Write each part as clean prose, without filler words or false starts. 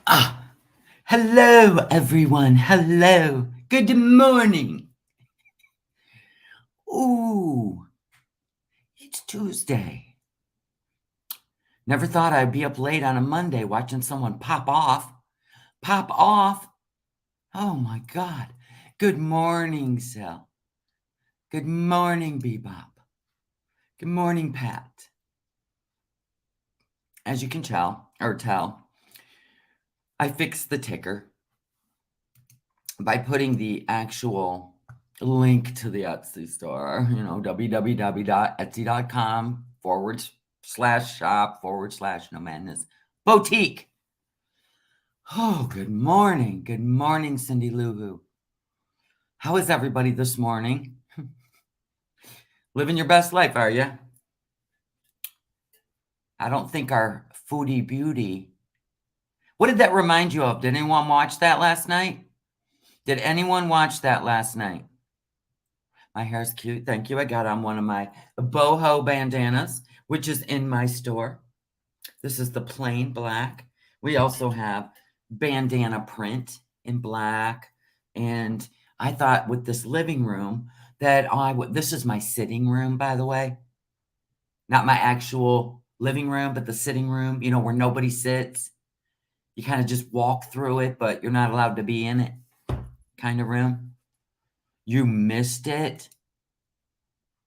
Ah, hello, everyone. Hello. Good morning. Ooh, it's Tuesday. Never thought I'd be up late on a Monday watching someone pop off. Pop off? Oh my God. Good morning, Sal. Good morning, Bebop. Good morning, Pat. As you can tell, I fixed the ticker by putting the actual link to the Etsy store, www.etsy.com/shop/no madness boutique. Oh, good morning. Good morning, Cindy Lou Who. How is everybody this morning? Living your best life, are you? I don't think our Foodie Beauty. What did that remind you of? Did anyone watch that last night? Did anyone watch that last night? My hair's cute. Thank you. I got on one of my boho bandanas, which is in my store. This is the plain black. We also have bandana print in black. And I thought with this living room that this is my sitting room, by the way. Not my actual living room, but the sitting room, where nobody sits. You kind of just walk through it, but you're not allowed to be in it kind of room. You missed it?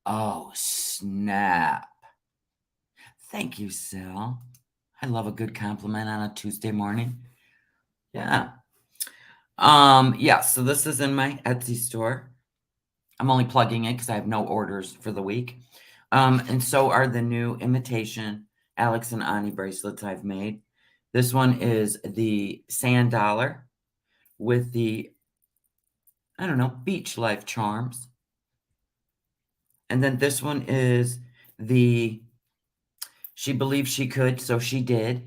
Oh, snap. Thank you, Sal. I love a good compliment on a Tuesday morning. Yeah. Yeah, so this is in my Etsy store. I'm only plugging it because I have no orders for the week. And so are the new imitation Alex and Ani bracelets I've made. This one is the sand dollar with the, I don't know, beach life charms. And then this one is the she believed she could, so she did.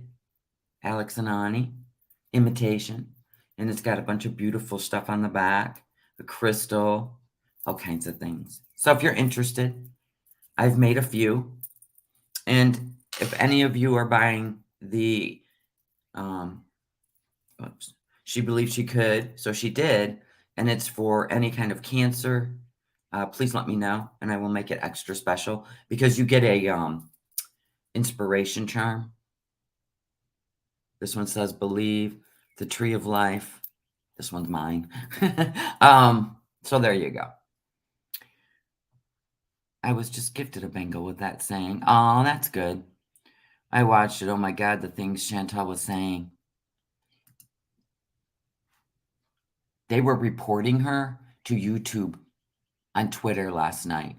Alex and Ani imitation. And it's got a bunch of beautiful stuff on the back, the crystal, all kinds of things. So if you're interested, I've made a few. And if any of you are buying the, she believed she could, so she did, and it's for any kind of cancer, please let me know, and I will make it extra special because you get a inspiration charm. This one says, believe, the tree of life. This one's mine. So there you go. I was just gifted a bingo with that saying. Oh, that's good. I watched it. Oh my God, the things Chantal was saying. They were reporting her to YouTube on Twitter last night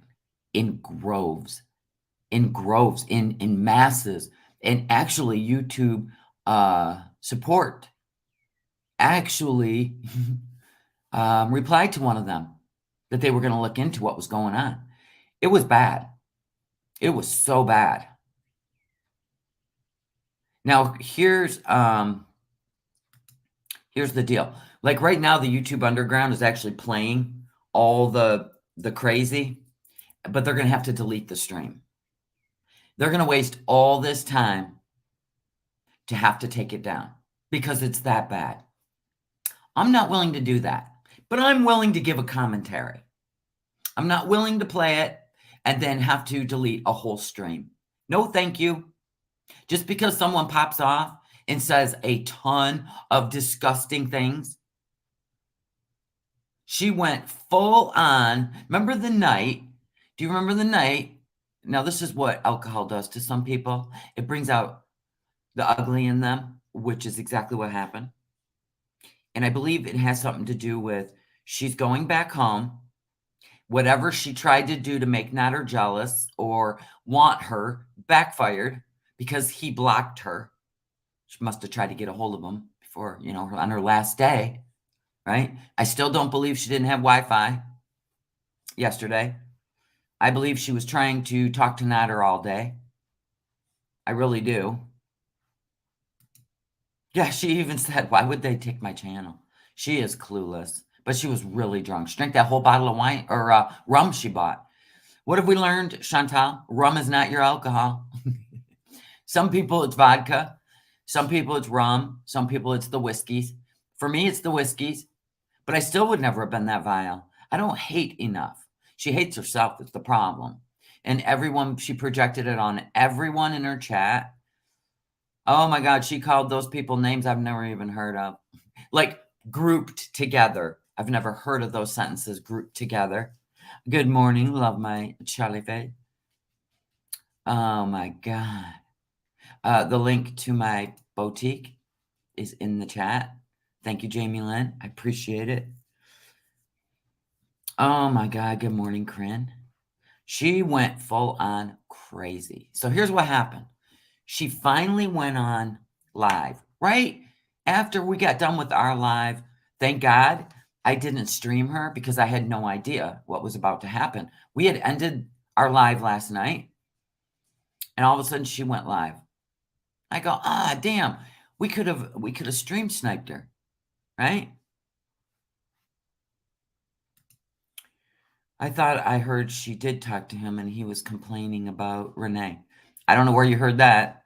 in groves, in masses. And actually, YouTube support actually replied to one of them that they were going to look into what was going on. It was bad. It was so bad. Now, here's the deal. Like right now, the YouTube Underground is actually playing all the crazy, but they're going to have to delete the stream. They're going to waste all this time to have to take it down because it's that bad. I'm not willing to do that, but I'm willing to give a commentary. I'm not willing to play it and then have to delete a whole stream. No, thank you. Just because someone pops off and says a ton of disgusting things. She went full on. Remember the night? Do you remember the night? Now, this is what alcohol does to some people. It brings out the ugly in them, which is exactly what happened. And I believe it has something to do with she's going back home. Whatever she tried to do to make Nader jealous or want her backfired because he blocked her. She must have tried to get a hold of him before, on her last day, right? I still don't believe she didn't have Wi-Fi yesterday. I believe she was trying to talk to Nader all day. I really do. Yeah, she even said, why would they take my channel? She is clueless, but she was really drunk. She drank that whole bottle of wine or rum she bought. What have we learned, Chantal? Rum is not your alcohol. Some people, it's vodka. Some people it's rum. Some people it's the whiskeys. For me, it's the whiskeys. But I still would never have been that vile. I don't hate enough. She hates herself. It's the problem. And everyone, she projected it on everyone in her chat. Oh my God, she called those people names I've never even heard of. Like grouped together. I've never heard of those sentences grouped together. Good morning, love my Charlie Faye. Oh my God. The link to my boutique is in the chat. Thank you, Jamie Lynn. I appreciate it. Oh my God. Good morning, Corinne. She went full on crazy. So here's what happened. She finally went on live right after we got done with our live. Thank God I didn't stream her because I had no idea what was about to happen. We had ended our live last night and all of a sudden she went live. I go, damn, we could have stream sniped her, right? I thought I heard she did talk to him and he was complaining about Renee. I don't know where you heard that.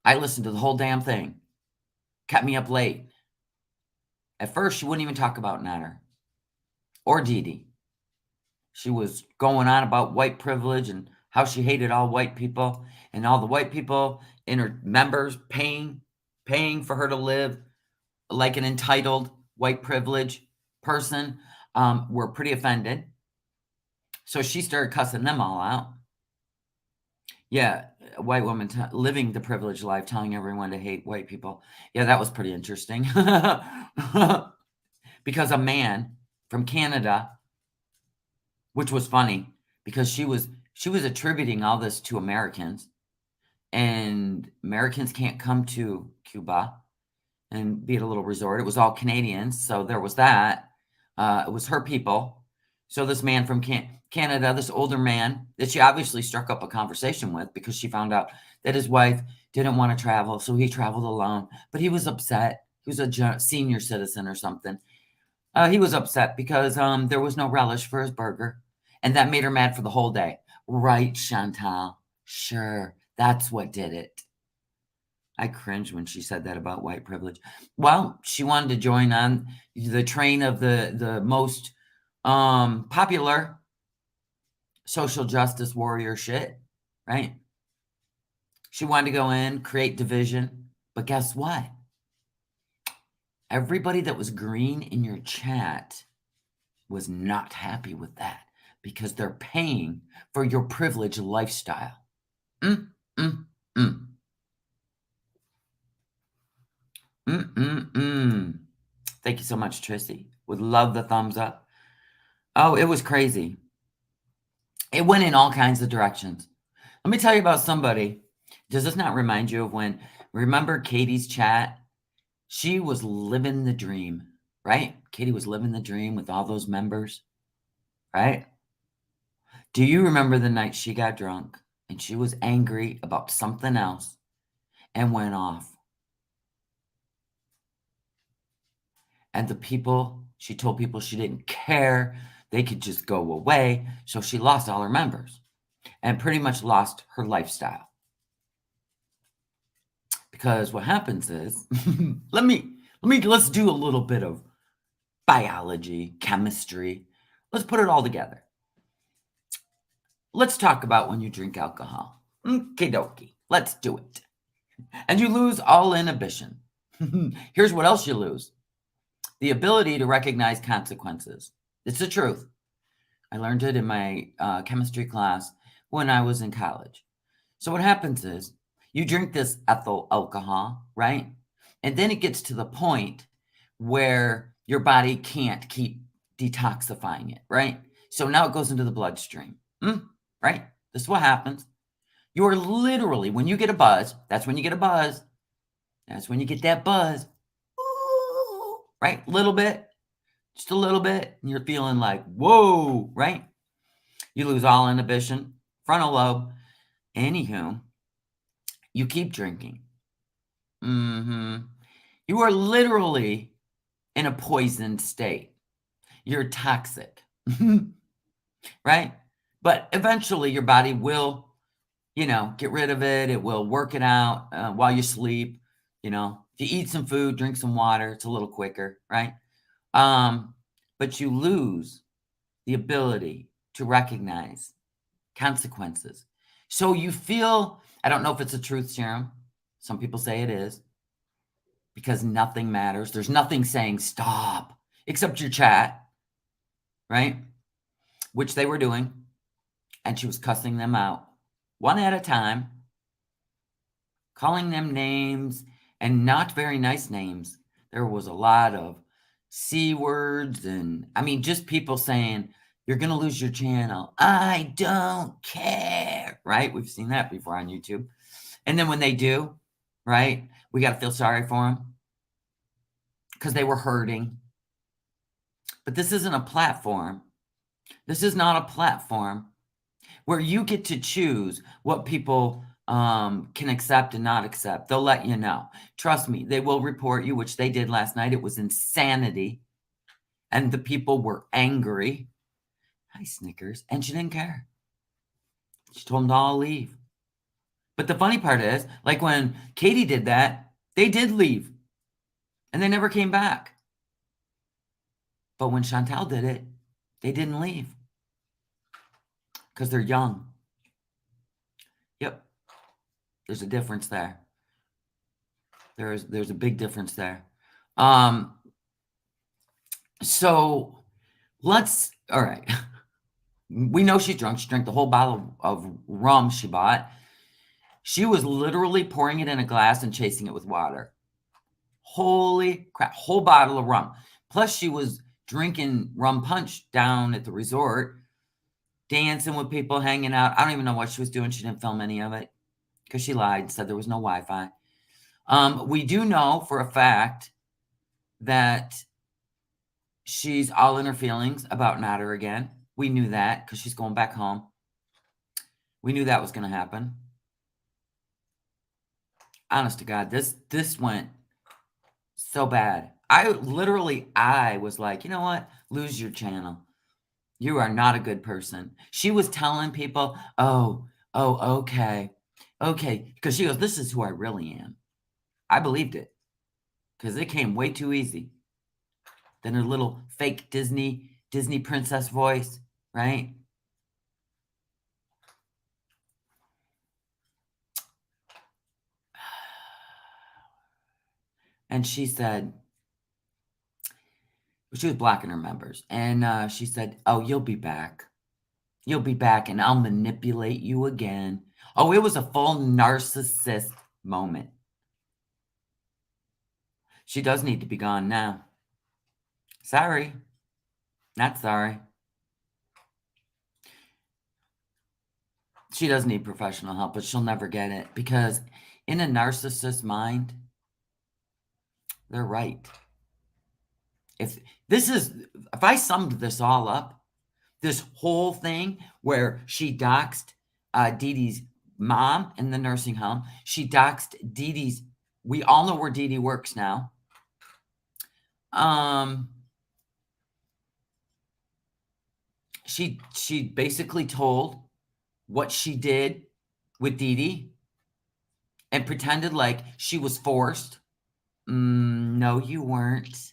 I listened to the whole damn thing. Kept me up late. At first, she wouldn't even talk about Natter or Dee Dee. She was going on about white privilege and how she hated all white people and all the white people in her members paying for her to live like an entitled white privilege person were pretty offended. So she started cussing them all out. Yeah, a white woman living the privileged life, telling everyone to hate white people. Yeah, that was pretty interesting. Because a man from Canada, which was funny, because she was attributing all this to Americans, and Americans can't come to Cuba and be at a little resort. It was all Canadians, so there was that. It was her people. So this man from Canada, this older man that she obviously struck up a conversation with because she found out that his wife didn't want to travel, so he traveled alone. But he was upset. He was a senior citizen or something. He was upset because there was no relish for his burger, and that made her mad for the whole day. Right, Chantal? Sure, that's what did it. I cringed when she said that about white privilege. Well, she wanted to join on the train of the most popular social justice warrior shit, right? She wanted to go in, create division, but guess what? Everybody that was green in your chat was not happy with that because they're paying for your privileged lifestyle. Thank you so much, Trissy. Would love the thumbs up. Oh, it was crazy. It went in all kinds of directions. Let me tell you about somebody. Does this not remind you of when, remember Katie's chat? She was living the dream, right? Katie was living the dream with all those members, right? Do you remember the night she got drunk and she was angry about something else and went off? And she told people she didn't care. They could just go away. So she lost all her members and pretty much lost her lifestyle. Because what happens is, let's do a little bit of biology, chemistry. Let's put it all together. Let's talk about when you drink alcohol. Okie dokie. Let's do it. And you lose all inhibition. Here's what else you lose. The ability to recognize consequences. It's the truth. I learned it in my chemistry class when I was in college. So what happens is you drink this ethyl alcohol, right? And then it gets to the point where your body can't keep detoxifying it, right? So now it goes into the bloodstream, right? This is what happens. You are literally, when you get a buzz, that's when you get a buzz. That's when you get that buzz. Ooh, right? Little bit, just a little bit. And you're feeling like, whoa, right? You lose all inhibition, frontal lobe. Anywho, you keep drinking. You are literally in a poisoned state. You're toxic, right? But eventually your body will you know, get rid of it. It will work it out while you sleep. You know, if you eat some food, drink some water, it's a little quicker, right? But you lose the ability to recognize consequences. So you feel, I don't know if it's a truth serum. Some people say it is because nothing matters. There's nothing saying stop except your chat, right? Which they were doing. And she was cussing them out one at a time, calling them names and not very nice names. There was a lot of C words and, I mean, just people saying, you're going to lose your channel. I don't care, right? We've seen that before on YouTube. And then when they do, right, we got to feel sorry for them because they were hurting. But this isn't a platform. This is not a platform where you get to choose what people can accept and not accept. They'll let you know. Trust me, they will report you, which they did last night. It was insanity. And the people were angry. Hi, Snickers. And she didn't care. She told them to all leave. But the funny part is, like when Katie did that, they did leave. And they never came back. But when Chantal did it, they didn't leave. Because they're young. Yep. There's a difference there. There's a big difference there. So let's, all right. We know she's drunk. She drank the whole bottle of rum she bought. She was literally pouring it in a glass and chasing it with water. Holy crap. Whole bottle of rum. Plus she was drinking rum punch down at the resort, dancing with people, hanging out. I don't even know what she was doing. She didn't film any of it because she lied and said there was no Wi-Fi. We do know for a fact that she's all in her feelings about Nader again. We knew that because she's going back home. We knew that was going to happen. Honest to God, this went so bad. I was like, you know what? Lose your channel. You are not a good person. She was telling people, oh, okay. Okay. Because she goes, this is who I really am. I believed it because it came way too easy. Then her little fake Disney princess voice, right? And she said, she was blocking her members. And she said, oh, you'll be back. You'll be back and I'll manipulate you again. Oh, it was a full narcissist moment. She does need to be gone now. Sorry. Not sorry. She does need professional help, but she'll never get it because in a narcissist mind, they're right. If I summed this all up, this whole thing where she doxed Dee Dee's mom in the nursing home, she doxed Dee Dee's, we all know where Dee Dee works now. She basically told what she did with Dee Dee and pretended like she was forced. No, you weren't.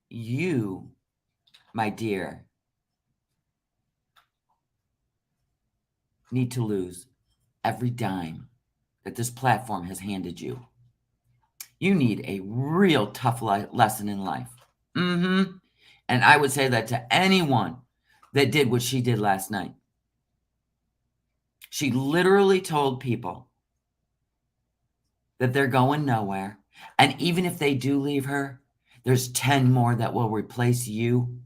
You, my dear, need to lose every dime that this platform has handed you. You need a real tough lesson in life. And I would say that to anyone that did what she did last night. She literally told people that they're going nowhere. And even if they do leave her, there's 10 more that will replace you.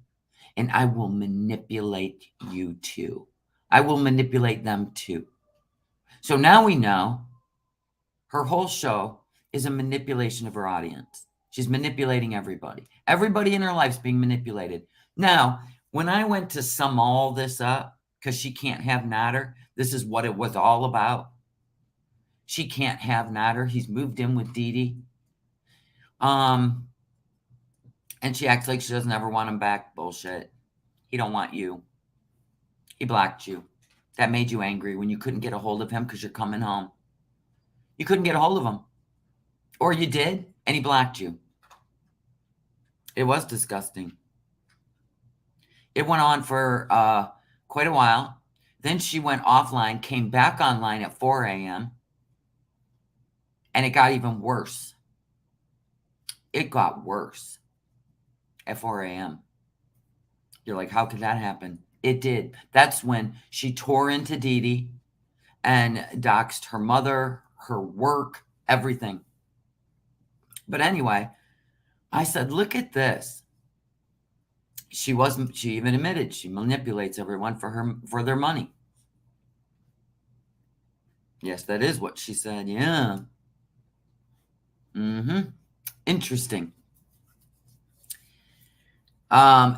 And I will manipulate you too. I will manipulate them too. So now we know her whole show is a manipulation of her audience. She's manipulating everybody. Everybody in her life's being manipulated. Now, when I went to sum all this up, because she can't have Nader, this is what it was all about. She can't have Nader. He's moved in with Dee Dee. And she acts like she doesn't ever want him back. Bullshit. He don't want you. He blocked you. that made you angry when you couldn't get a hold of him because you're coming home? You couldn't get a hold of him. Or you did, and he blocked you. It was disgusting. It went on for quite a while. Then she went offline, came back online at 4 a.m., and it got even worse. It got worse at 4 a.m. You're like, how could that happen? It did. That's when she tore into Dee Dee and doxed her mother, her work, everything. But anyway, I said, look at this. She even admitted she manipulates everyone for their money. Yes, that is what she said. Yeah. Interesting.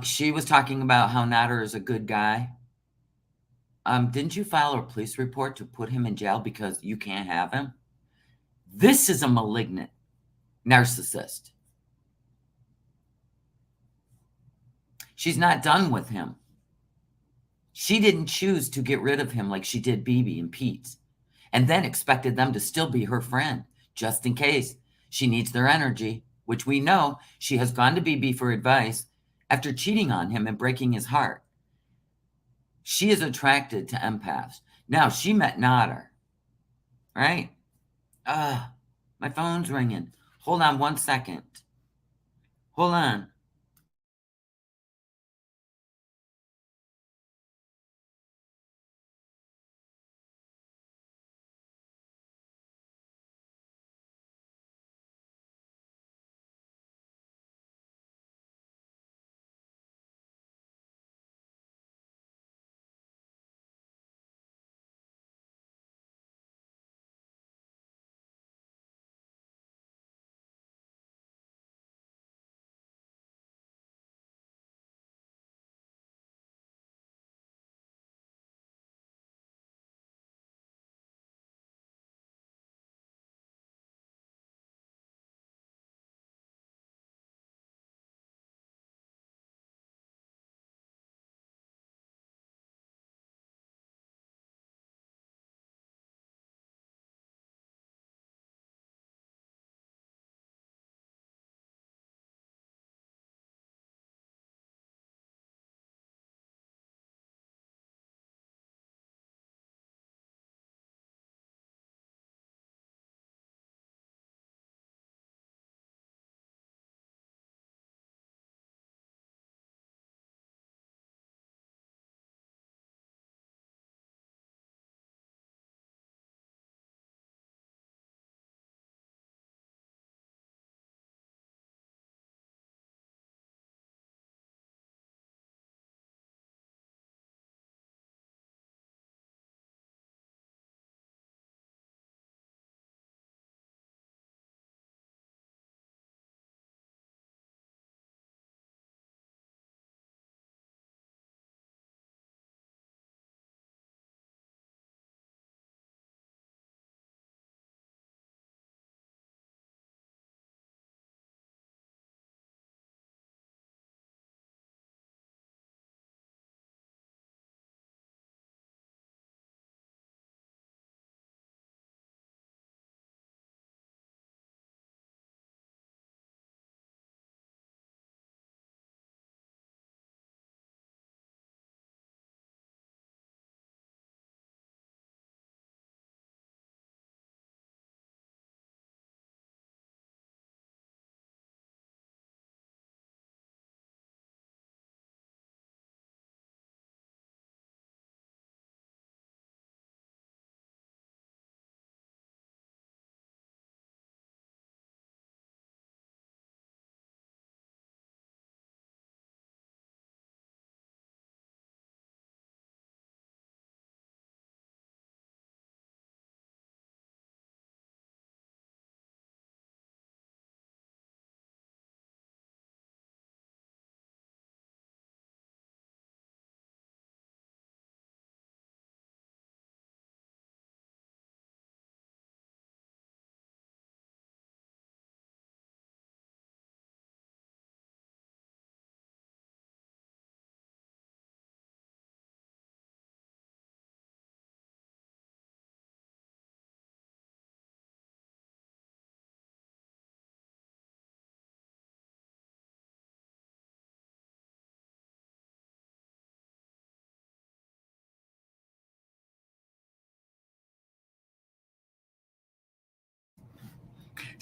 She was talking about how Nader is a good guy. Didn't you file a police report to put him in jail because you can't have him? This is a malignant narcissist. She's not done with him. She didn't choose to get rid of him like she did BB and Pete, and then expected them to still be her friend, just in case she needs their energy, which we know she has gone to BB for advice after cheating on him and breaking his heart. She is attracted to empaths. Now, she met Nader, right? My phone's ringing. Hold on 1 second. Hold on.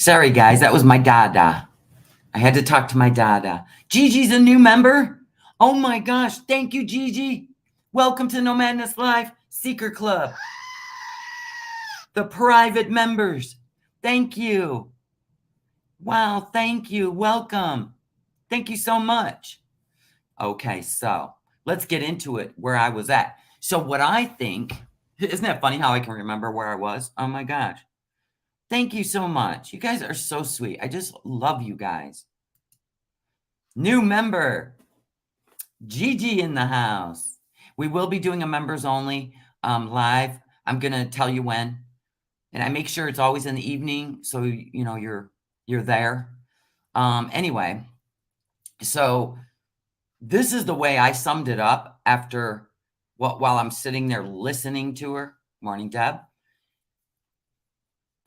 Sorry, guys. That was my dada. I had to talk to my dada. Gigi's a new member. Oh my gosh. Thank you, Gigi. Welcome to No Madness Live Secret Club. The private members. Thank you. Wow. Thank you. Welcome. Thank you so much. Okay. So let's get into it where I was at. So what I think, isn't that funny how I can remember where I was? Oh my gosh. Thank you so much. You guys are so sweet. I just love you guys. New member, Gigi in the house. We will be doing a members only live. I'm going to tell you when. And I make sure it's always in the evening so you know you're there. Anyway, so this is the way I summed it up after while I'm sitting there listening to her. Morning, Deb.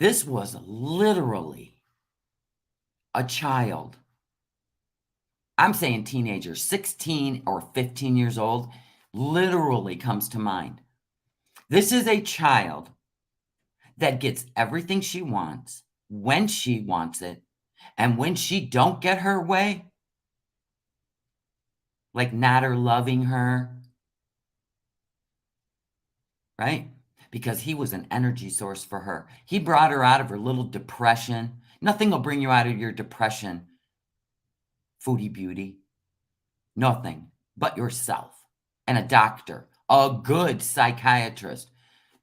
This was literally a child. I'm saying teenager, 16 or 15 years old, literally comes to mind. This is a child that gets everything she wants when she wants it. And when she don't get her way, like Natter loving her, right? Because he was an energy source for her. He brought her out of her little depression. Nothing will bring you out of your depression, Foodie Beauty. Nothing but yourself and a doctor, a good psychiatrist,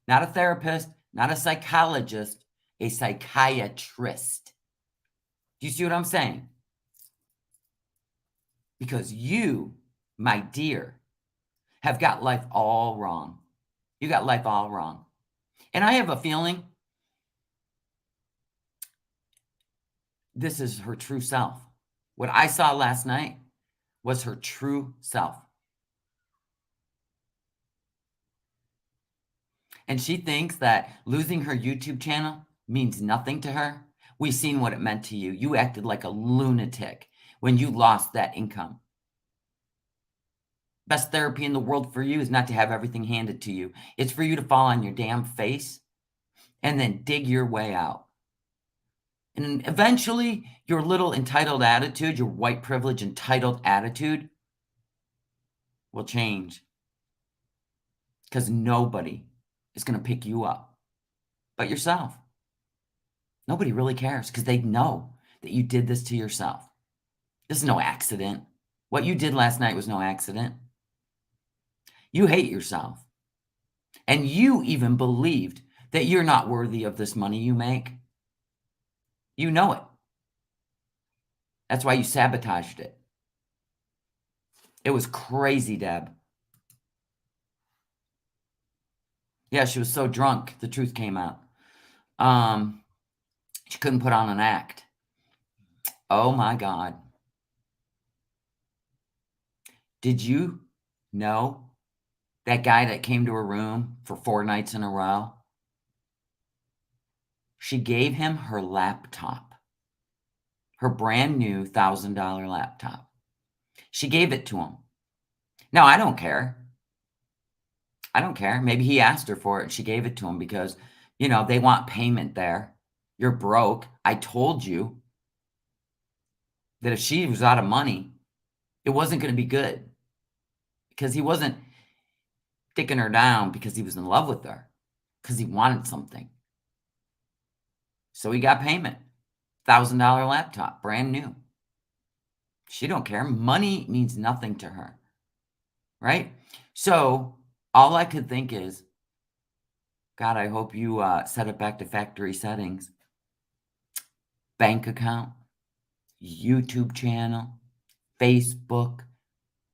not a therapist, not a psychologist, a psychiatrist. Do you see what I'm saying? Because you, my dear, have got life all wrong. You got life all wrong. And I have a feeling this is her true self. What I saw last night was her true self. And she thinks that losing her YouTube channel means nothing to her. We've seen what it meant to you. You acted like a lunatic when you lost that income. Best therapy in the world for you is not to have everything handed to you. It's for you to fall on your damn face and then dig your way out. And eventually, your little entitled attitude, your white privilege entitled attitude will change. Because nobody is going to pick you up but yourself. Nobody really cares because they know that you did this to yourself. This is no accident. What you did last night was no accident. You hate yourself. And you even believed that you're not worthy of this money you make. You know it. That's why you sabotaged it. It was crazy, Deb. Yeah, she was so drunk, the truth came out. She couldn't put on an act. Oh my God. Did you know that guy that came to her room for 4 nights in a row? She gave him her laptop, her brand new $1,000 laptop. She gave it to him. Now, I don't care. I don't care. Maybe he asked her for it and she gave it to him because, you know, they want payment there. You're broke. I told you that if she was out of money, it wasn't going to be good because he wasn't sticking her down because he was in love with her, because he wanted something. So he got payment. $1,000 laptop, brand new. She don't care. Money means nothing to her, right? So all I could think is, God, I hope you set it back to factory settings. Bank account, YouTube channel, Facebook.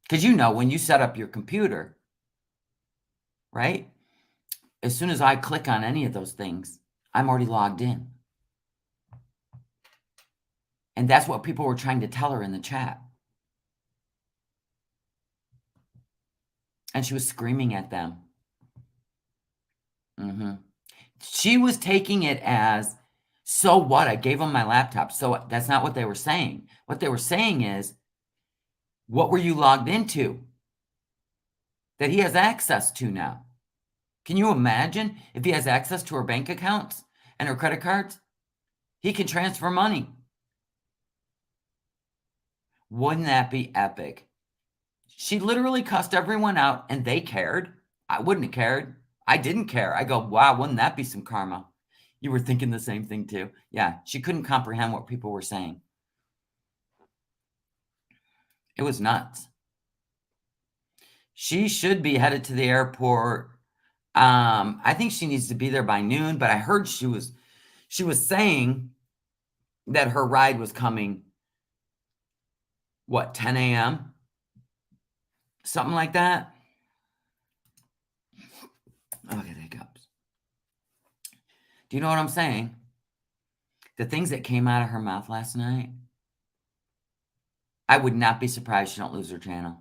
Because you know, when you set up your computer, right? As soon as I click on any of those things, I'm already logged in. And that's what people were trying to tell her in the chat. And she was screaming at them. She was taking it as, so what? I gave them my laptop. So that's not what they were saying. What they were saying is, what were you logged into that he has access to now? Can you imagine if he has access to her bank accounts and her credit cards? He can transfer money. Wouldn't that be epic? She literally cussed everyone out and they cared. I wouldn't have cared. I didn't care. I go, wow, wouldn't that be some karma? You were thinking the same thing too. Yeah, she couldn't comprehend what people were saying. It was nuts. She should be headed to the airport. I think she needs to be there by noon, but I heard she was saying that her ride was coming, what, 10 a.m.? Something like that. Oh, I get hiccups. Do you know what I'm saying? The things that came out of her mouth last night, I would not be surprised she don't lose her channel.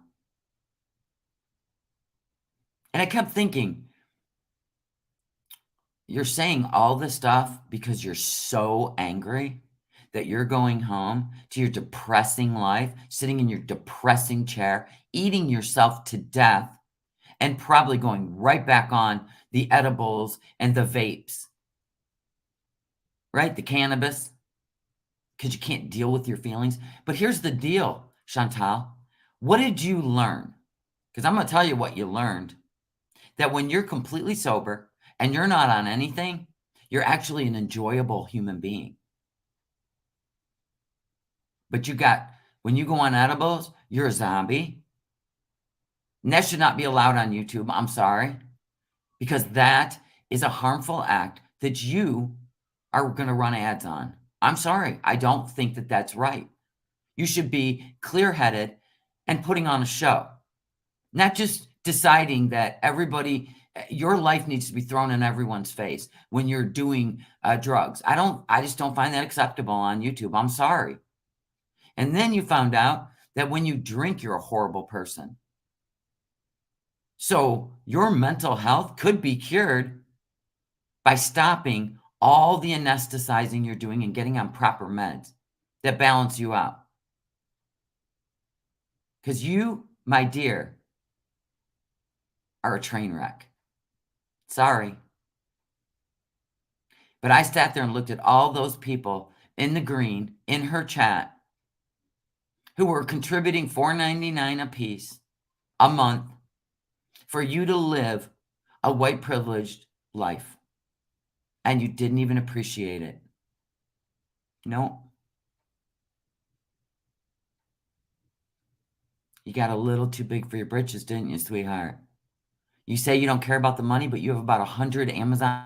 And I kept thinking, you're saying all this stuff because you're so angry that you're going home to your depressing life, sitting in your depressing chair, eating yourself to death, and probably going right back on the edibles and the vapes, right? The cannabis, because you can't deal with your feelings. But here's the deal, Chantal. What did you learn? Because I'm going to tell you what you learned. That when you're completely sober and you're not on anything, you're actually an enjoyable human being. But when you go on edibles, you're a zombie. And that should not be allowed on YouTube. I'm sorry. Because that is a harmful act that you are going to run ads on. I'm sorry. I don't think that that's right. You should be clear-headed and putting on a show, not just deciding that your life needs to be thrown in everyone's face when you're doing drugs. I just don't find that acceptable on YouTube. I'm sorry. And then you found out that when you drink, you're a horrible person. So your mental health could be cured by stopping all the anesthetizing you're doing and getting on proper meds that balance you out. Because you, my dear, are a train wreck. Sorry. But I sat there and looked at all those people in the green in her chat who were contributing $4.99 a piece a month for you to live a white privileged life. And you didn't even appreciate it. No. You got a little too big for your britches, didn't you, sweetheart? You say you don't care about the money, but you have about 100 Amazon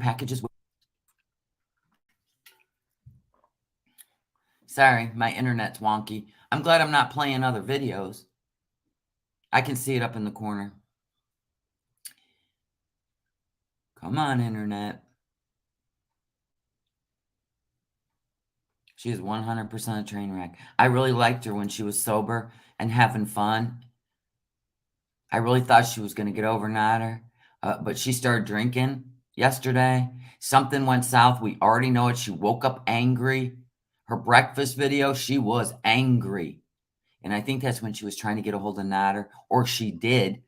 packages. Sorry, my internet's wonky. I'm glad I'm not playing other videos. I can see it up in the corner. Come on, internet. She is 100% a train wreck. I really liked her when she was sober and having fun. I really thought she was going to get over Nader, but she started drinking yesterday. Something went south. We already know it. She woke up angry. Her breakfast video, she was angry. And I think that's when she was trying to get a hold of Nader, or she did.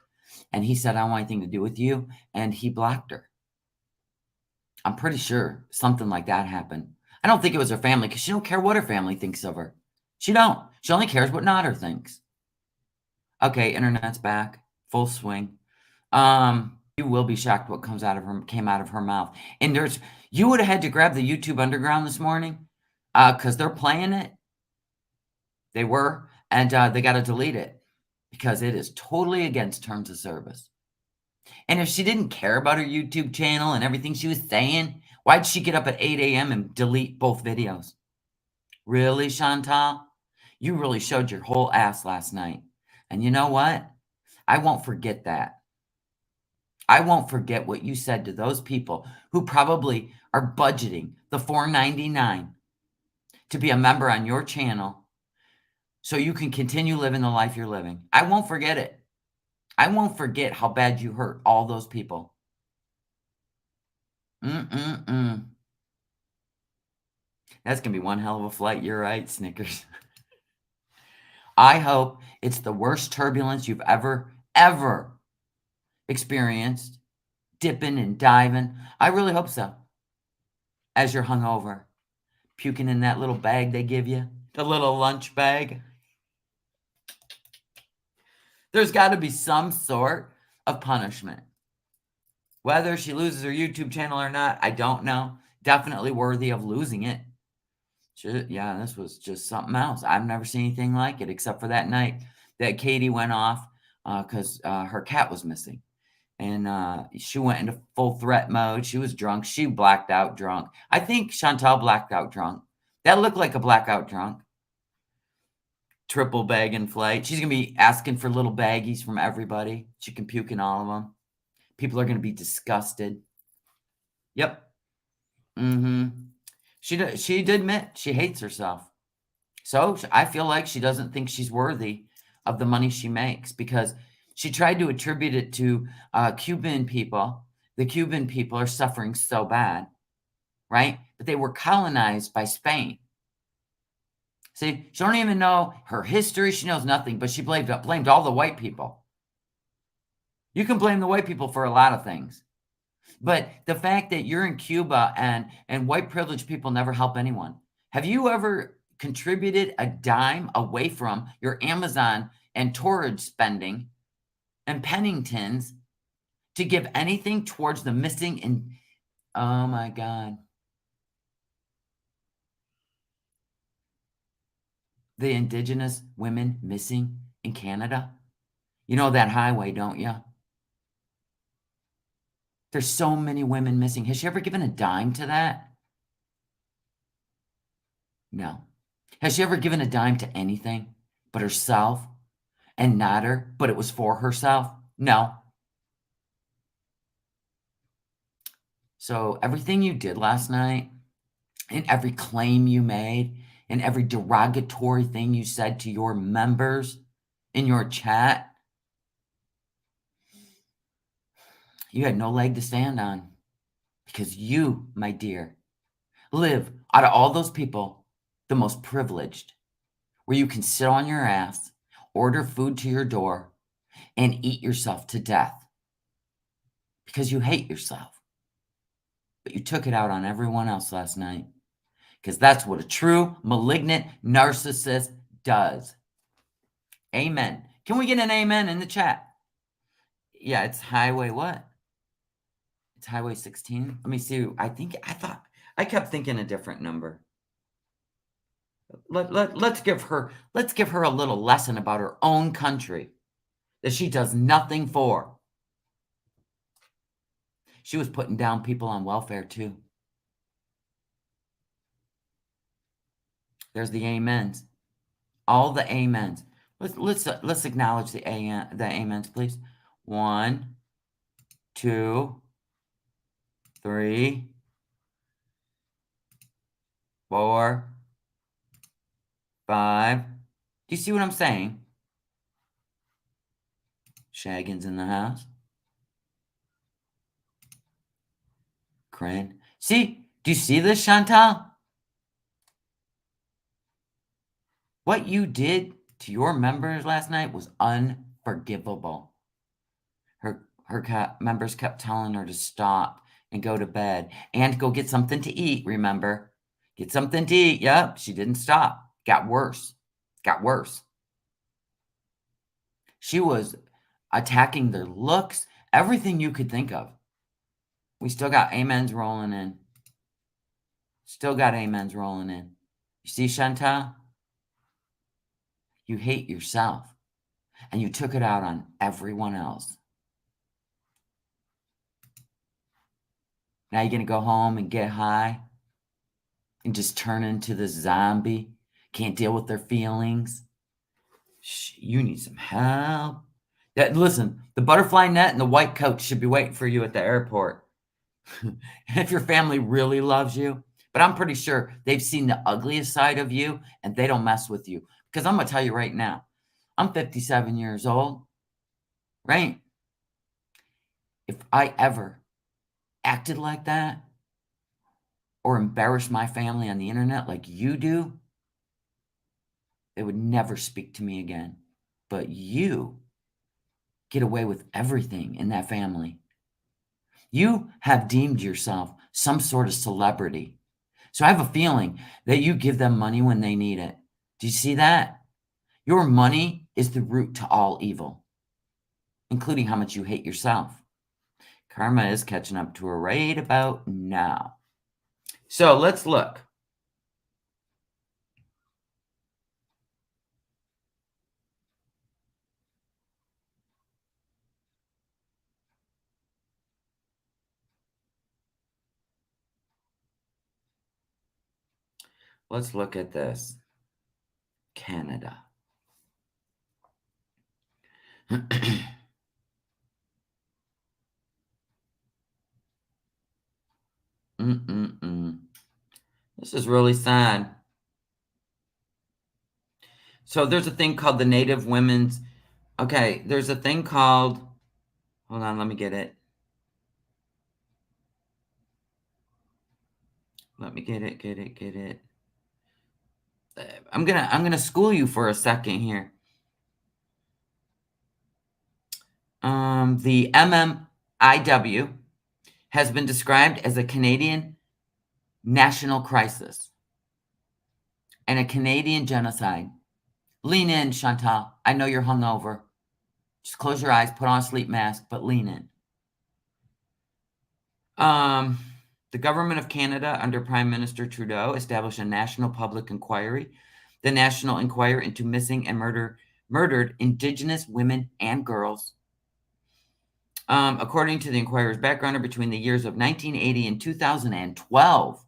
And he said, I don't want anything to do with you. And he blocked her. I'm pretty sure something like that happened. I don't think it was her family because she don't care what her family thinks of her. She don't. She only cares what Nader thinks. Okay, internet's back. Full swing. You will be shocked what came out of her mouth. And you would have had to grab the YouTube Underground this morning, because they're playing it. They were, and they got to delete it because it is totally against terms of service. And if she didn't care about her YouTube channel and everything she was saying, why'd she get up at 8 a.m. and delete both videos? Really, Chantal? You really showed your whole ass last night. And you know what? I won't forget that. I won't forget what you said to those people who probably are budgeting the $4.99 to be a member on your channel so you can continue living the life you're living. I won't forget it. I won't forget how bad you hurt all those people. That's going to be one hell of a flight. You're right, Snickers. I hope it's the worst turbulence you've ever experienced, dipping and diving. I really hope so. As you're hungover, puking in that little bag they give you, the little lunch bag. There's got to be some sort of punishment. Whether she loses her YouTube channel or not, I don't know. Definitely worthy of losing it. Yeah, this was just something else. I've never seen anything like it except for that night that Katie went off because her cat was missing. And she went into full threat mode. She was drunk. She blacked out drunk. I think Chantal blacked out drunk. That looked like a blackout drunk. Triple bag in flight. She's going to be asking for little baggies from everybody. She can puke in all of them. People are going to be disgusted. Yep. She did admit she hates herself. So I feel like she doesn't think she's worthy of the money she makes because she tried to attribute it to Cuban people. The Cuban people are suffering so bad, right? But they were colonized by Spain. See, she don't even know her history. She knows nothing, but she blamed all the white people. You can blame the white people for a lot of things. But the fact that you're in Cuba and white privileged people never help anyone. Have you ever contributed a dime away from your Amazon and Torrid spending and Penningtons to give anything towards the missing and oh my God. The Indigenous women missing in Canada? You know that highway, don't you? There's so many women missing. Has she ever given a dime to that? No. Has she ever given a dime to anything but herself and not her, but it was for herself? No. So everything you did last night and every claim you made and every derogatory thing you said to your members in your chat, you had no leg to stand on because you, my dear, live out of all those people the most privileged, where you can sit on your ass, order food to your door, and eat yourself to death because you hate yourself. But you took it out on everyone else last night because that's what a true malignant narcissist does. Amen. Can we get an amen in the chat? Yeah, it's highway what? It's highway 16. Let me see. I kept thinking a different number. Let's give her a little lesson about her own country that she does nothing for. She was putting down people on welfare too. There's the amens. All the amens. Let's acknowledge the amens, please. 1, 2, 3, 4, 5. Do you see what I'm saying? Shaggins in the house. Crane. See? Do you see this, Chantal? What you did to your members last night was unforgivable. Her members kept telling her to stop and go to bed and go get something to eat, remember? Get something to eat. Yep, she didn't stop. Got worse. She was attacking their looks, everything you could think of. We still got amens rolling in. You see, Chantal? You hate yourself, and you took it out on everyone else. Now you're going to go home and get high and just turn into this zombie. Can't deal with their feelings. You need some help. Listen, the butterfly net and the white coat should be waiting for you at the airport. If your family really loves you. But I'm pretty sure they've seen the ugliest side of you and they don't mess with you. Because I'm going to tell you right now, I'm 57 years old, right? If I ever acted like that or embarrassed my family on the internet like you do, They would never speak to me again. But you get away with everything in that family. You have deemed yourself some sort of celebrity. So I have a feeling that you give them money when they need it. Do you see that? Your money is the root to all evil, including how much you hate yourself. Karma is catching up to her right about now. So let's look. Let's look at this. Canada. This is really sad. So there's a thing called the Native Women's. Okay, there's a thing called. Hold on, let me get it. Let me get it. I'm gonna school you for a second here. The MMIW has been described as a Canadian national crisis and a Canadian genocide. Lean in, Chantal. I know you're hungover. Just close your eyes, put on a sleep mask, but lean in. The government of Canada under Prime Minister Trudeau established a national public inquiry, the National Inquiry into Missing and Murdered Indigenous Women and Girls. According to the inquirer's backgrounder, between the years of 1980 and 2012,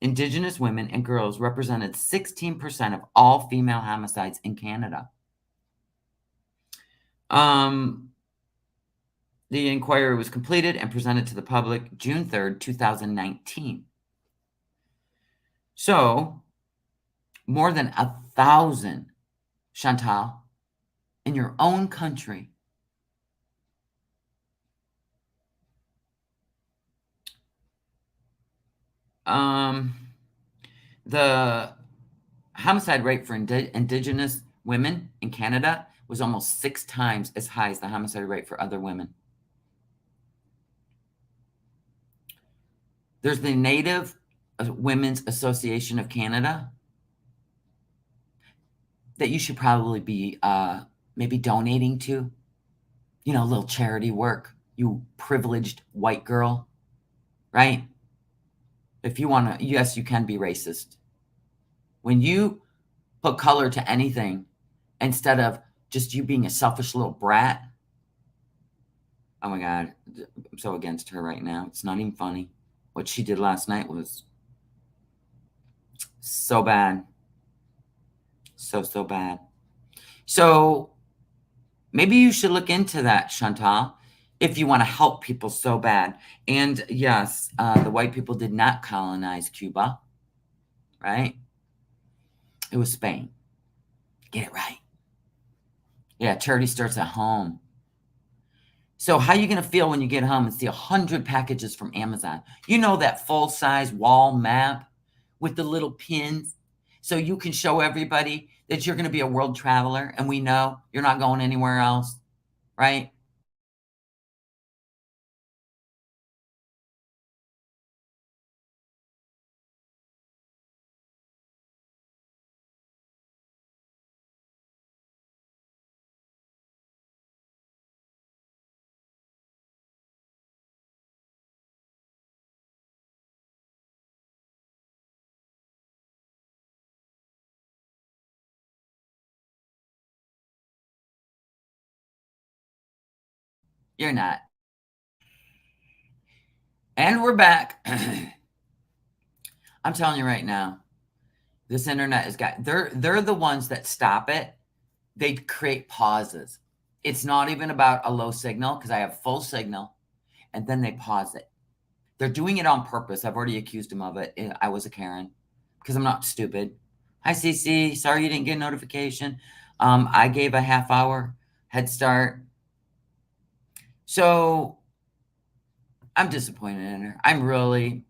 Indigenous women and girls represented 16% of all female homicides in Canada. The inquiry was completed and presented to the public June 3rd, 2019. So, more than 1,000, Chantal, in your own country. The homicide rate for Indigenous women in Canada was almost 6 times as high as the homicide rate for other women. There's the Native Women's Association of Canada that you should probably be maybe donating to. You know, a little charity work, you privileged white girl, right? If you want to, yes, you can be racist. When you put color to anything instead of just you being a selfish little brat, oh my God, I'm so against her right now. It's not even funny. What she did last night was so bad. So bad. So maybe you should look into that, Chantal, if you want to help people so bad. And yes, the white people did not colonize Cuba, right? It was Spain. Get it right. Yeah, charity starts at home. So how are you going to feel when you get home and see 100 packages from Amazon? You know, that full-size wall map with the little pins, so you can show everybody that you're going to be a world traveler, and we know you're not going anywhere else, right? You're not. And we're back. I'm telling you right now, this internet is they're the ones that stop it. They create pauses. It's not even about a low signal because I have full signal, and then they pause it. They're doing it on purpose. I've already accused him of it. I was a Karen because I'm not stupid. Hi, CC. Sorry you didn't get a notification. I gave a half-hour head start. So I'm disappointed in her. I'm really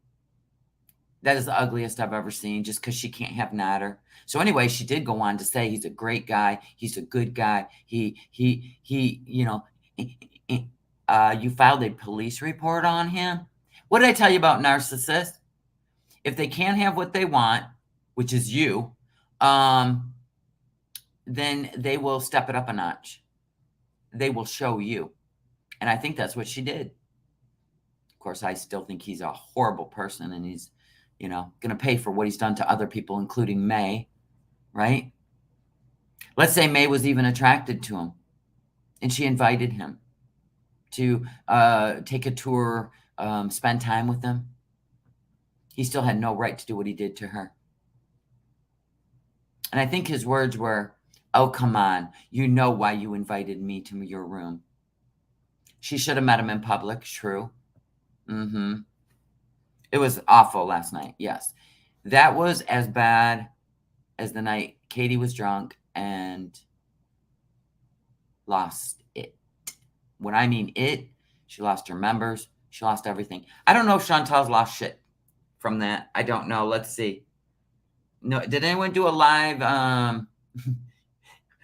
That is the ugliest I've ever seen, just because she can't have Natter. So anyway, she did go on to say he's a great guy. He's a good guy. You filed a police report on him. What did I tell you about narcissists? If they can't have what they want, which is you, then they will step it up a notch. They will show you. And I think that's what she did. Of course, I still think he's a horrible person, and he's, going to pay for what he's done to other people, including May, right? Let's say May was even attracted to him, and she invited him to take a tour, spend time with him. He still had no right to do what he did to her. And I think his words were, "Oh, come on. You know why you invited me to your room." She should have met him in public. True. It was awful last night. Yes. That was as bad as the night Katie was drunk and lost it. When I mean it, she lost her members. She lost everything. I don't know if Chantal's lost shit from that. I don't know. Let's see. No, did anyone do a live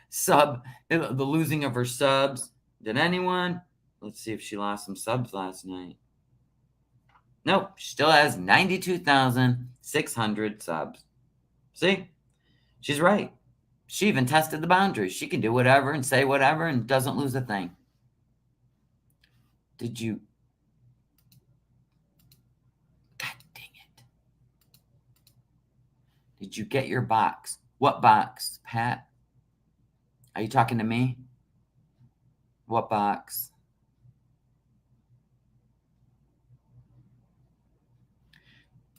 sub, the losing of her subs? Did anyone? Let's see if she lost some subs last night. Nope, she still has 92,600 subs. See? She's right. She even tested the boundaries. She can do whatever and say whatever and doesn't lose a thing. God dang it. Did you get your box? What box, Pat? Are you talking to me? What box?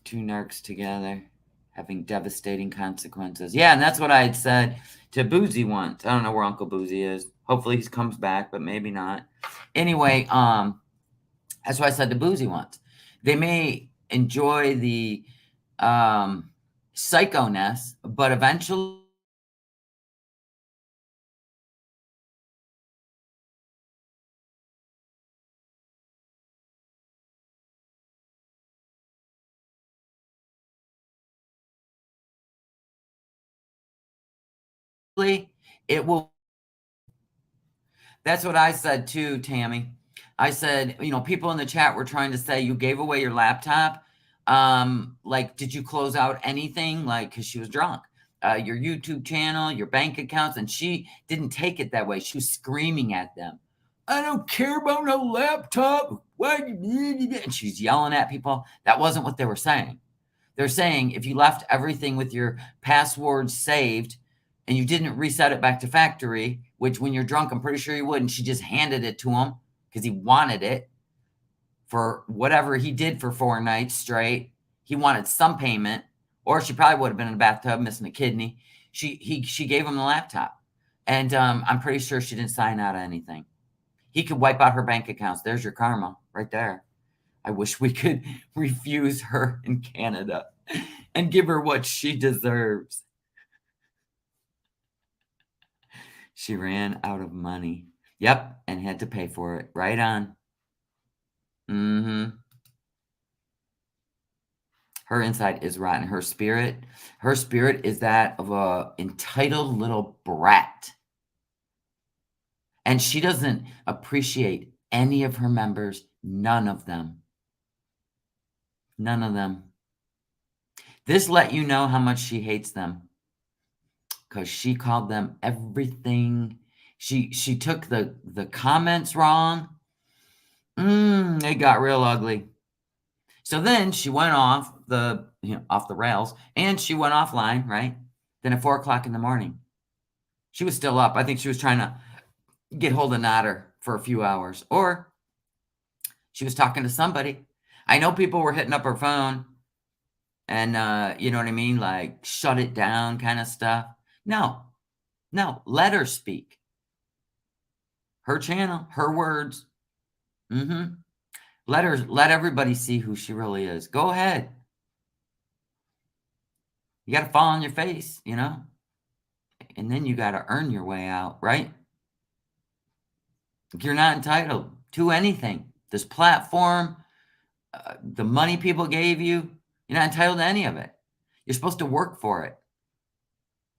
Two narcs together having devastating consequences. Yeah, and that's what I had said to Boozy once. I don't know where Uncle Boozy is. Hopefully he comes back, but maybe not. Anyway, that's what I said to Boozy once. They may enjoy the psychoness, but eventually it will. That's what I said too, Tammy. I said, people in the chat were trying to say you gave away your laptop. Like, did you close out anything? Like, because she was drunk. Your YouTube channel, your bank accounts, and she didn't take it that way. She was screaming at them. I don't care about no laptop. Why? And she's yelling at people. That wasn't what they were saying. They're saying if you left everything with your passwords saved and you didn't reset it back to factory, which when you're drunk, I'm pretty sure you wouldn't. She just handed it to him because he wanted it for whatever he did for 4 nights straight. He wanted some payment, or she probably would have been in the bathtub missing a kidney. She gave him the laptop, and I'm pretty sure she didn't sign out of anything. He could wipe out her bank accounts. There's your karma right there. I wish we could refuse her in Canada and give her what she deserves. She ran out of money. Yep, and had to pay for it. Right on. Her inside is rotten. Her spirit is that of a entitled little brat. And she doesn't appreciate any of her members. None of them. None of them. This let you know how much she hates them. Because she called them everything. She took the comments wrong. It got real ugly. So then she went off the rails, and she went offline, right? Then at 4 o'clock in the morning, she was still up. I think she was trying to get hold of Natter for a few hours, or she was talking to somebody. I know people were hitting up her phone, and you know what I mean, like shut it down kind of stuff. No, let her speak. Her channel, her words. Let everybody see who she really is. Go ahead. You got to fall on your face, and then you got to earn your way out, right? You're not entitled to anything. This platform, the money people gave you, You're not entitled to any of it. You're supposed to work for it,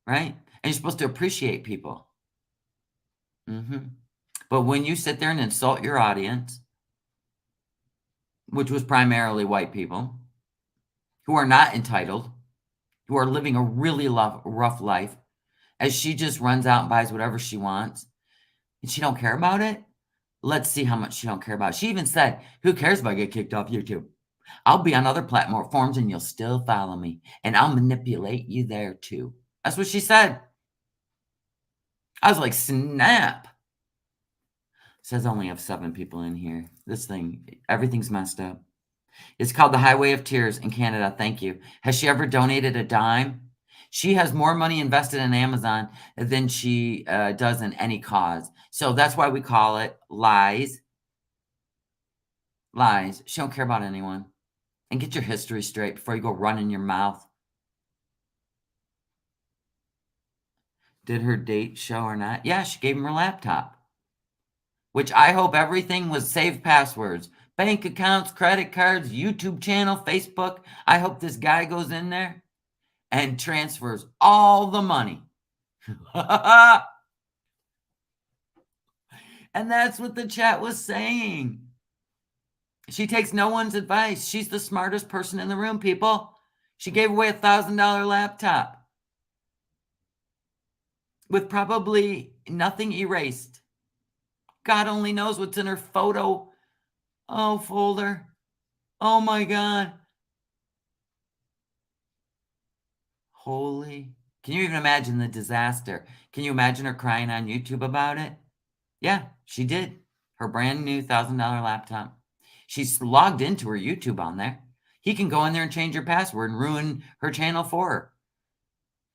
right? And you're supposed to appreciate people. But when you sit there and insult your audience, which was primarily white people, who are not entitled, who are living a really rough life, as she just runs out and buys whatever she wants, and she don't care about it, let's see how much she don't care about it. She even said, who cares if I get kicked off YouTube? I'll be on other platforms and you'll still follow me, and I'll manipulate you there too. That's what she said. I was like, snap. Says I only have 7 people in here. This thing, everything's messed up. It's called the Highway of Tears in Canada. Thank you. Has she ever donated a dime? She has more money invested in Amazon than she does in any cause. So that's why we call it lies. Lies. She don't care about anyone. And get your history straight before you go running your mouth. Did her date show or not? Yeah, she gave him her laptop. Which I hope everything was saved passwords. Bank accounts, credit cards, YouTube channel, Facebook. I hope this guy goes in there and transfers all the money. And that's what the chat was saying. She takes no one's advice. She's the smartest person in the room, people. She gave away a $1,000 laptop with probably nothing erased. God only knows what's in her photo folder. Oh my God. Holy. Can you even imagine the disaster? Can you imagine her crying on YouTube about it? Yeah, she did. Her brand new $1,000 laptop. She's logged into her YouTube on there. He can go in there and change her password and ruin her channel for her.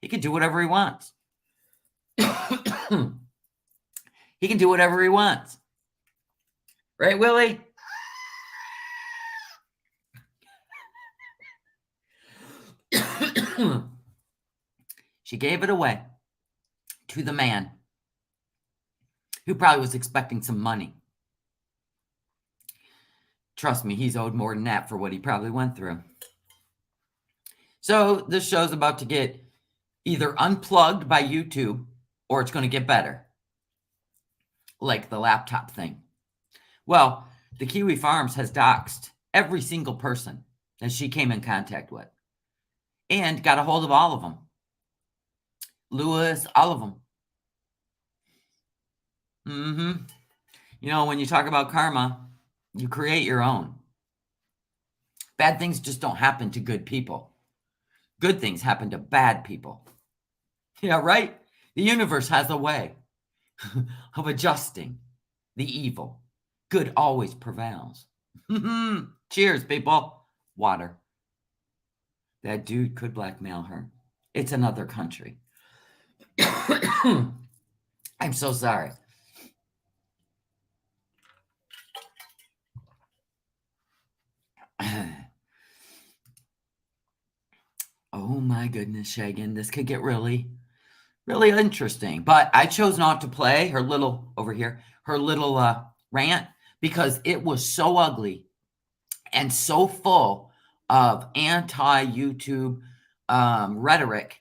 He can do whatever he wants. He can do whatever he wants. Right, Willie? She gave it away to the man who probably was expecting some money. Trust me, he's owed more than that for what he probably went through. So this show's about to get either unplugged by YouTube or it's going to get better. Like the laptop thing. Well, the Kiwi Farms has doxed every single person that she came in contact with and got a hold of all of them. Lewis, all of them. You know, when you talk about karma, you create your own. Bad things just don't happen to good people. Good things happen to bad people. Yeah, right? The universe has a way of adjusting the evil. Good always prevails. Cheers, people. Water. That dude could blackmail her. It's another country. I'm so sorry. Oh my goodness, Shagan. This could get really, really interesting. But I chose not to play her little, over here, her little rant because it was so ugly and so full of anti-YouTube rhetoric.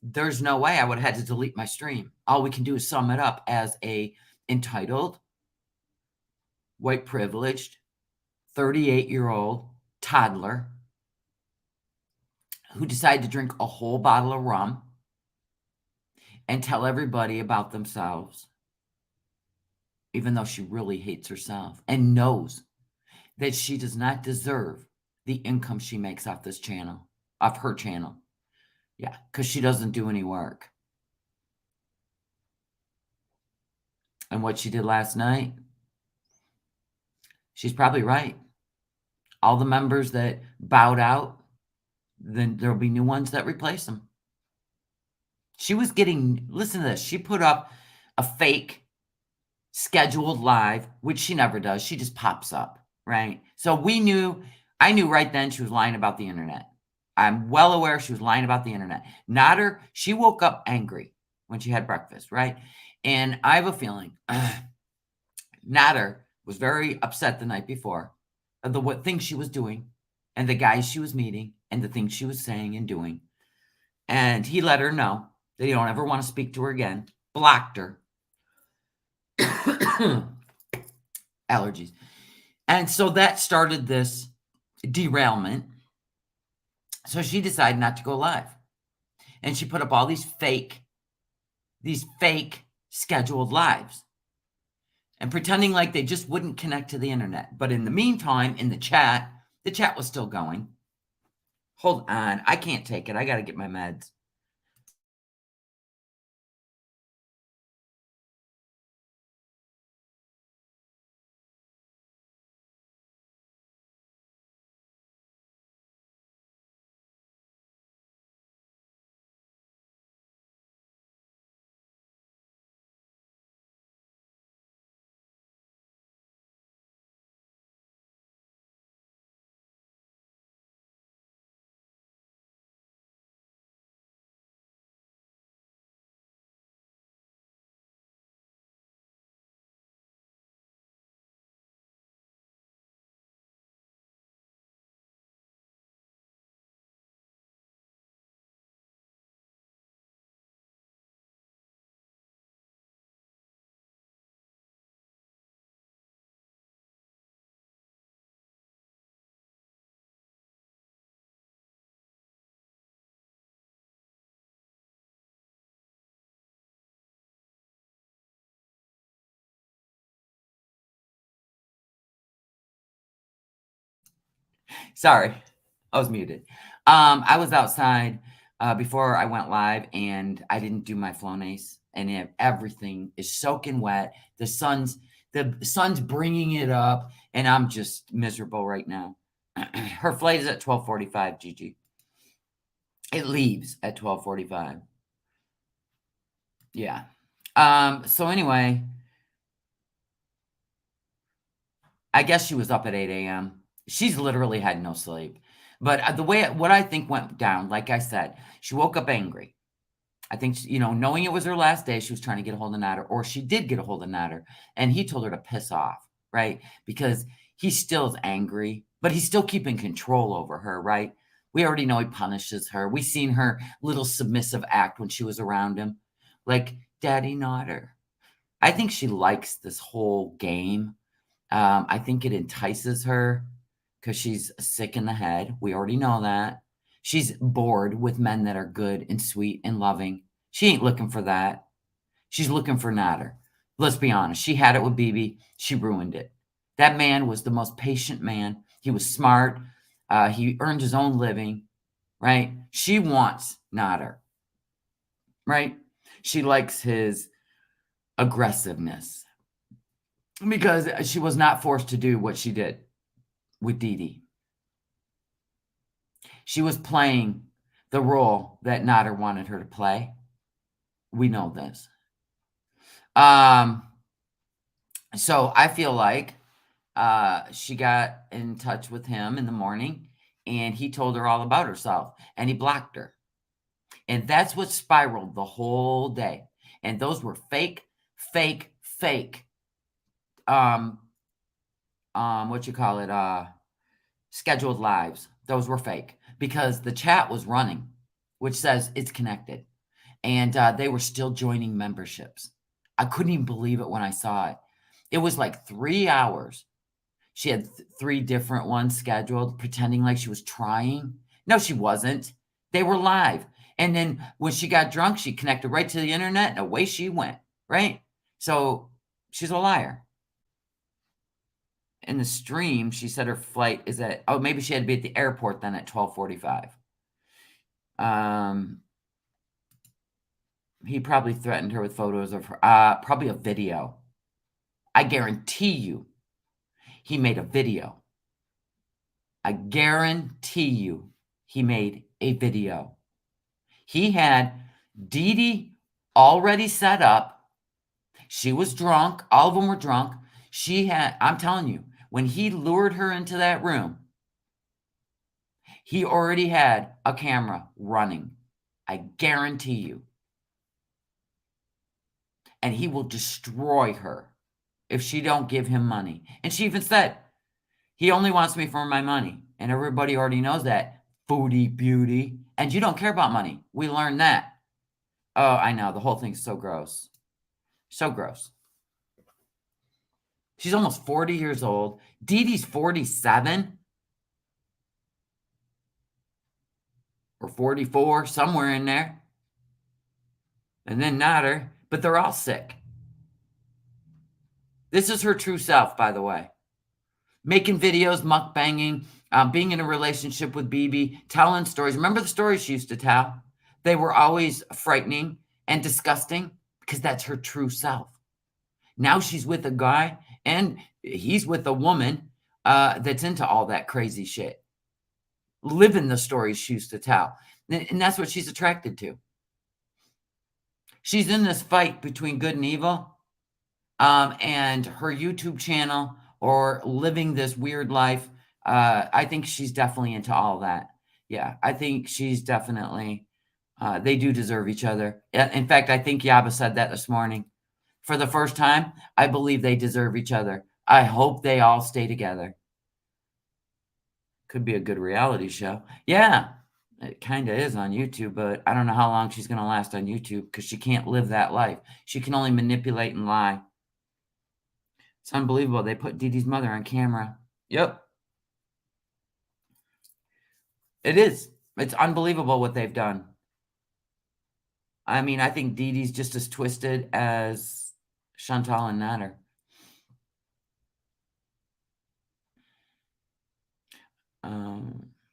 There's no way I would have had to delete my stream. All we can do is sum it up as a entitled, white privileged, 38-year-old toddler who decided to drink a whole bottle of rum and tell everybody about themselves, even though she really hates herself and knows that she does not deserve the income she makes off this channel, off her channel. Yeah, because she doesn't do any work. And what she did last night, she's probably right. All the members that bowed out, then there'll be new ones that replace them. She was getting, listen to this, she put up a fake scheduled live, which she never does. She just pops up, right? So I knew right then she was lying about the internet. I'm well aware she was lying about the internet. Nader, she woke up angry when she had breakfast, right? And I have a feeling Nader was very upset the night before of the what things she was doing and the guys she was meeting and the things she was saying and doing. And he let her know that he don't ever want to speak to her again. Blocked her. Allergies. And so that started this derailment. So she decided not to go live. And she put up all these fake scheduled lives and pretending like they just wouldn't connect to the internet. But in the meantime, in the chat was still going. Hold on. I can't take it. I got to get my meds. Sorry, I was muted. I was outside before I went live, and I didn't do my Flonase, and everything is soaking wet. The sun's bringing it up, and I'm just miserable right now. Her flight is at 12:45. Gigi, it leaves at 12:45. Yeah. So anyway, I guess she was up at 8 a.m. She's literally had no sleep. But what I think went down, like I said, she woke up angry. I think, knowing it was her last day, she was trying to get a hold of Nader, or she did get a hold of Nader, and he told her to piss off, right? Because he still is angry, but he's still keeping control over her, right? We already know he punishes her. We seen her little submissive act when she was around him, like Daddy Nader. I think she likes this whole game. I think it entices her because she's sick in the head. We already know that. She's bored with men that are good and sweet and loving. She ain't looking for that. She's looking for Nader. Let's be honest. She had it with BB. She ruined it. That man was the most patient man. He was smart. He earned his own living, right? She wants Nader, right? She likes his aggressiveness because she was not forced to do what she did with Dee Dee. She was playing the role that Nader wanted her to play. We know this. So I feel like she got in touch with him in the morning, and he told her all about herself, and he blocked her. And that's what spiraled the whole day. And those were fake, what you call it, scheduled lives. Those were fake because the chat was running, which says it's connected. And they were still joining memberships. I couldn't even believe it when I saw it. It was like 3 hours. She had 3 different ones scheduled, pretending like she was trying. No, she wasn't. They were live. And then when she got drunk, she connected right to the internet, and away she went, right? So she's a liar. In the stream, she said her flight is at, maybe she had to be at the airport then at 12:45. He probably threatened her with photos of her, probably a video. I guarantee you he made a video. I guarantee you he made a video. He had Dee Dee already set up. She was drunk. All of them were drunk. I'm telling you, when he lured her into that room, he already had a camera running. I guarantee you. And he will destroy her if she don't give him money. And she even said, he only wants me for my money. And everybody already knows that. Foodie Beauty. And you don't care about money. We learned that. Oh, I know. The whole thing's so gross. So gross. She's almost 40 years old. Dee Dee's 47 or 44, somewhere in there. And then Nader. But they're all sick. This is her true self, by the way. Making videos, mukbanging, being in a relationship with BB, telling stories. Remember the stories she used to tell? They were always frightening and disgusting because that's her true self. Now she's with a guy and he's with a woman that's into all that crazy shit. Living the stories she used to tell. And that's what she's attracted to. She's in this fight between good and evil. And her YouTube channel or living this weird life, I think she's definitely into all that. Yeah, I think she's definitely, they do deserve each other. In fact, I think Yaba said that this morning. For the first time, I believe they deserve each other. I hope they all stay together. Could be a good reality show. Yeah, it kind of is on YouTube, but I don't know how long she's going to last on YouTube because she can't live that life. She can only manipulate and lie. It's unbelievable. They put Dee Dee's mother on camera. Yep. It is. It's unbelievable what they've done. I mean, I think Dee Dee's just as twisted as Chantal and Nader.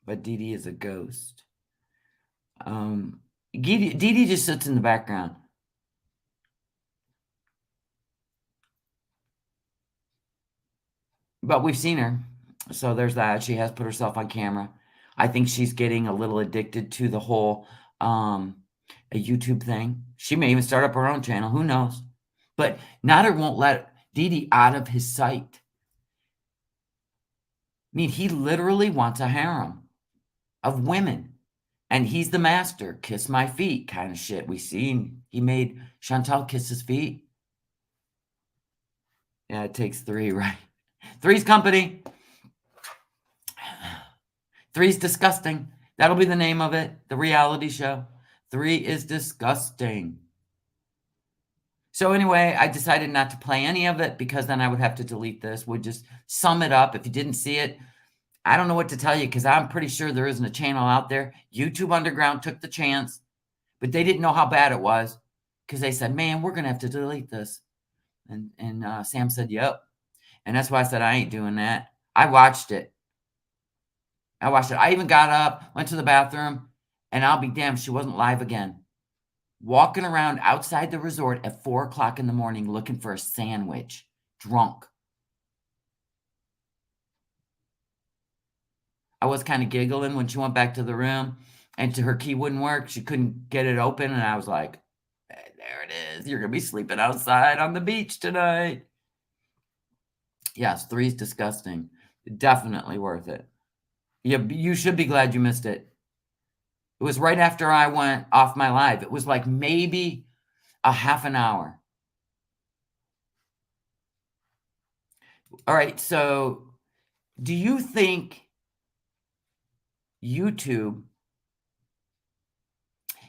But Dee Dee is a ghost. Dee Dee just sits in the background. But we've seen her. So there's that. She has put herself on camera. I think she's getting a little addicted to the whole a YouTube thing. She may even start up her own channel. Who knows? But Nader won't let Dee Dee out of his sight. I mean, he literally wants a harem of women. And he's the master. Kiss my feet kind of shit. We seen he made Chantal kiss his feet. Yeah, it takes 3, right? 3's company. 3's disgusting. That'll be the name of it. The reality show. 3 is disgusting. So anyway, I decided not to play any of it because then I would have to delete this. We'd just sum it up. If you didn't see it, I don't know what to tell you because I'm pretty sure there isn't a channel out there. YouTube Underground took the chance, but they didn't know how bad it was because they said, man, we're going to have to delete this. And Sam said, yep. And that's why I said, I ain't doing that. I watched it. I even got up, went to the bathroom, and I'll be damned she wasn't live again. Walking around outside the resort at 4 o'clock in the morning looking for a sandwich, drunk. I was kind of giggling when she went back to the room and her key wouldn't work. She couldn't get it open. And I was like, hey, there it is. You're going to be sleeping outside on the beach tonight. Yes, 3's disgusting. Definitely worth it. You should be glad you missed it. It was right after I went off my live. It was like maybe a half an hour. All right, so do you think YouTube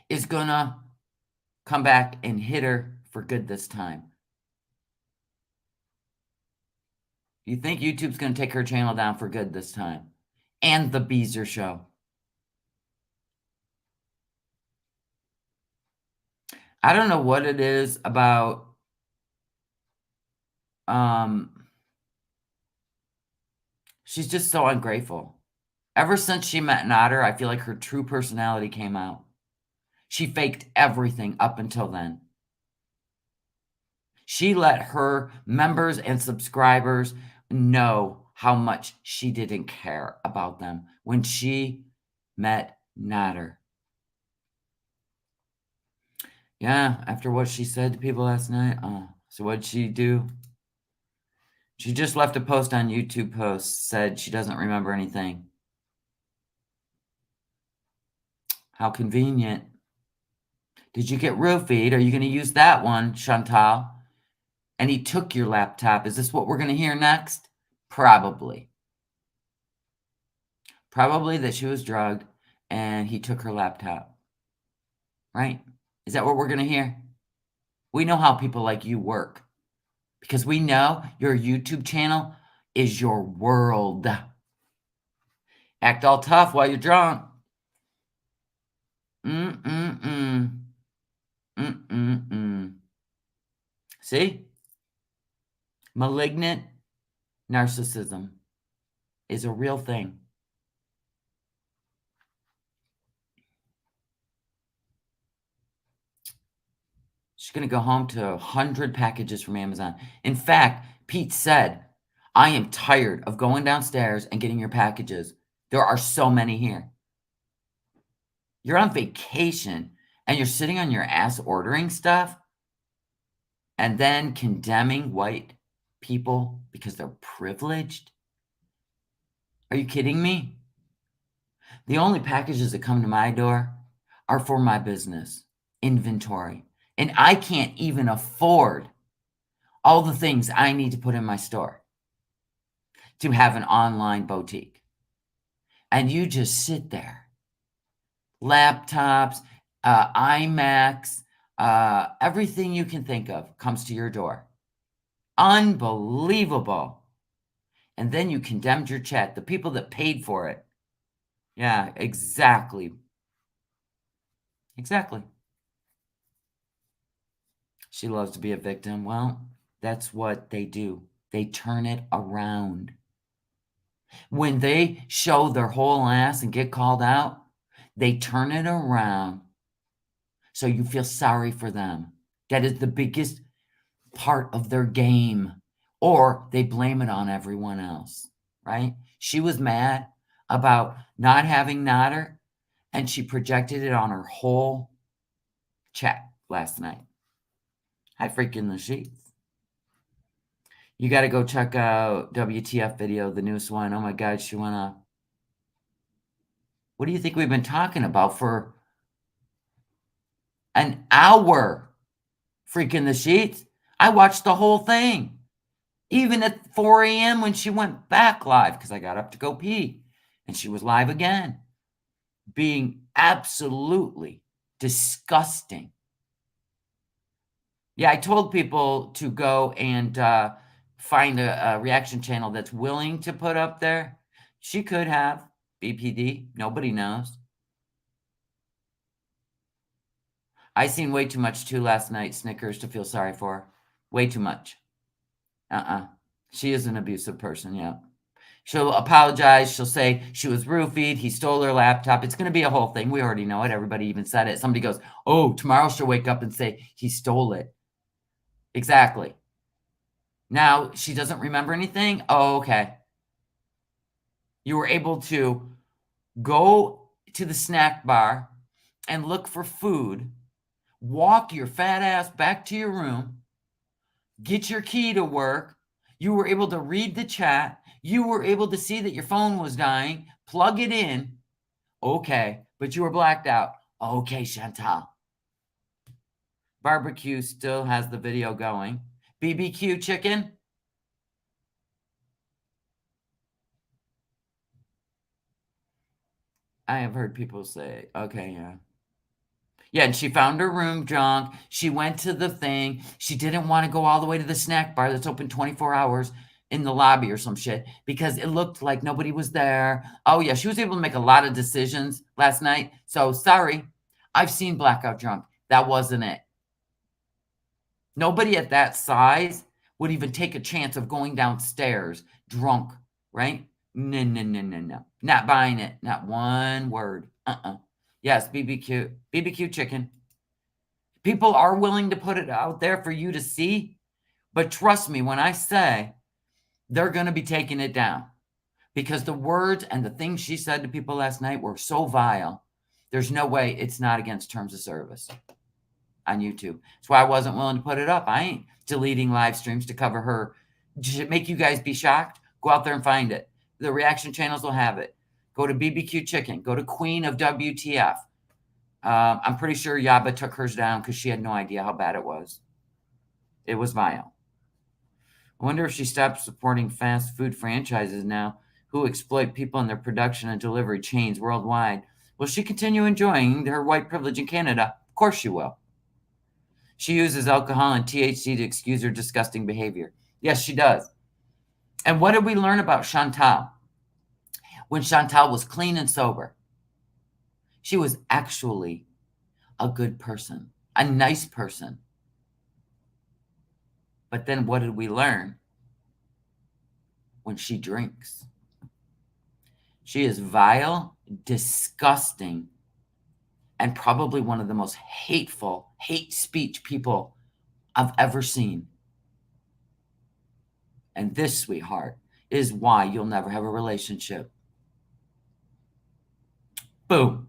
is going to come back and hit her for good this time? You think YouTube's going to take her channel down for good this time? And the Beezer show? I don't know what it is about she's just so ungrateful. Ever since she met Nader, I feel like her true personality came out. She faked everything up until then. She let her members and subscribers know how much she didn't care about them when she met Nader. Yeah, after what she said to people last night. Oh, so what'd she do? She just left a post on YouTube post, said she doesn't remember anything. How convenient. Did you get roofied? Are you going to use that one, Chantal? And he took your laptop. Is this what we're going to hear next? Probably. Probably that she was drugged and he took her laptop, right? Is that what we're gonna hear? We know how people like you work because we know your YouTube channel is your world. Act all tough while you're drunk. Mm-mm-mm. Mm-mm-mm. See? Malignant narcissism is a real thing. She's gonna go home to 100 packages from Amazon. In fact, Pete said, "I am tired of going downstairs and getting your packages. There are so many here." You're on vacation and you're sitting on your ass ordering stuff and then condemning white people because they're privileged? Are you kidding me? The only packages that come to my door are for my business, inventory, and I can't even afford all the things I need to put in my store to have an online boutique. And you just sit there. Laptops, iMacs, everything you can think of comes to your door. Unbelievable. And then you condemned your chat, the people that paid for it. Yeah, exactly. Exactly. She loves to be a victim. Well, that's what they do. They turn it around. When they show their whole ass and get called out, they turn it around so you feel sorry for them. That is the biggest part of their game. Or they blame it on everyone else, right? She was mad about not having Nodder, and she projected it on her whole chat last night. I freaking the sheets. You got to go check out WTF video, the newest one. Oh my God, she went off. What do you think we've been talking about for an hour? Freaking the sheets. I watched the whole thing, even at 4 a.m. when she went back live because I got up to go pee and she was live again, being absolutely disgusting. Yeah, I told people to go and find a reaction channel that's willing to put up there. She could have BPD. Nobody knows. I seen way too much too last night, Snickers, to feel sorry for her. Way too much. She is an abusive person, yeah. She'll apologize. She'll say she was roofied. He stole her laptop. It's going to be a whole thing. We already know it. Everybody even said it. Somebody goes, oh, tomorrow she'll wake up and say he stole it. Exactly. Now she doesn't remember anything. Oh, okay. You were able to go to the snack bar and look for food, walk your fat ass back to your room, get your key to work. You were able to read the chat. You were able to see that your phone was dying, plug it in. Okay, but you were blacked out. Okay, Chantal. Barbecue still has the video going. BBQ chicken. I have heard people say, okay, yeah. Yeah, and she found her room drunk. She went to the thing. She didn't want to go all the way to the snack bar that's open 24 hours in the lobby or some shit because it looked like nobody was there. Oh, yeah, she was able to make a lot of decisions last night. So, sorry. I've seen blackout drunk. That wasn't it. Nobody at that size would even take a chance of going downstairs drunk, right? No, no, no, no, no. Not buying it. Not one word. Yes, BBQ chicken. People are willing to put it out there for you to see, but trust me when I say they're going to be taking it down because the words and the things she said to people last night were so vile. There's no way it's not against terms of service on YouTube. That's why I wasn't willing to put it up. I ain't deleting live streams to cover her. Should make you guys be shocked? Go out there and find it. The reaction channels will have it. Go to BBQ Chicken. Go to Queen of WTF. I'm pretty sure Yaba took hers down because she had no idea how bad it was. It was vile. I wonder if she stopped supporting fast food franchises now. who exploit people in their production and delivery chains worldwide. Will she continue enjoying her white privilege in Canada? Of course she will. She uses alcohol and THC to excuse her disgusting behavior. Yes, she does. And what did we learn about Chantal? When Chantal was clean and sober, she was actually a good person, a nice person. But then what did we learn? When she drinks, she is vile, disgusting, and probably one of the most hateful, hate speech people I've ever seen. And this, sweetheart, is why you'll never have a relationship. Boom.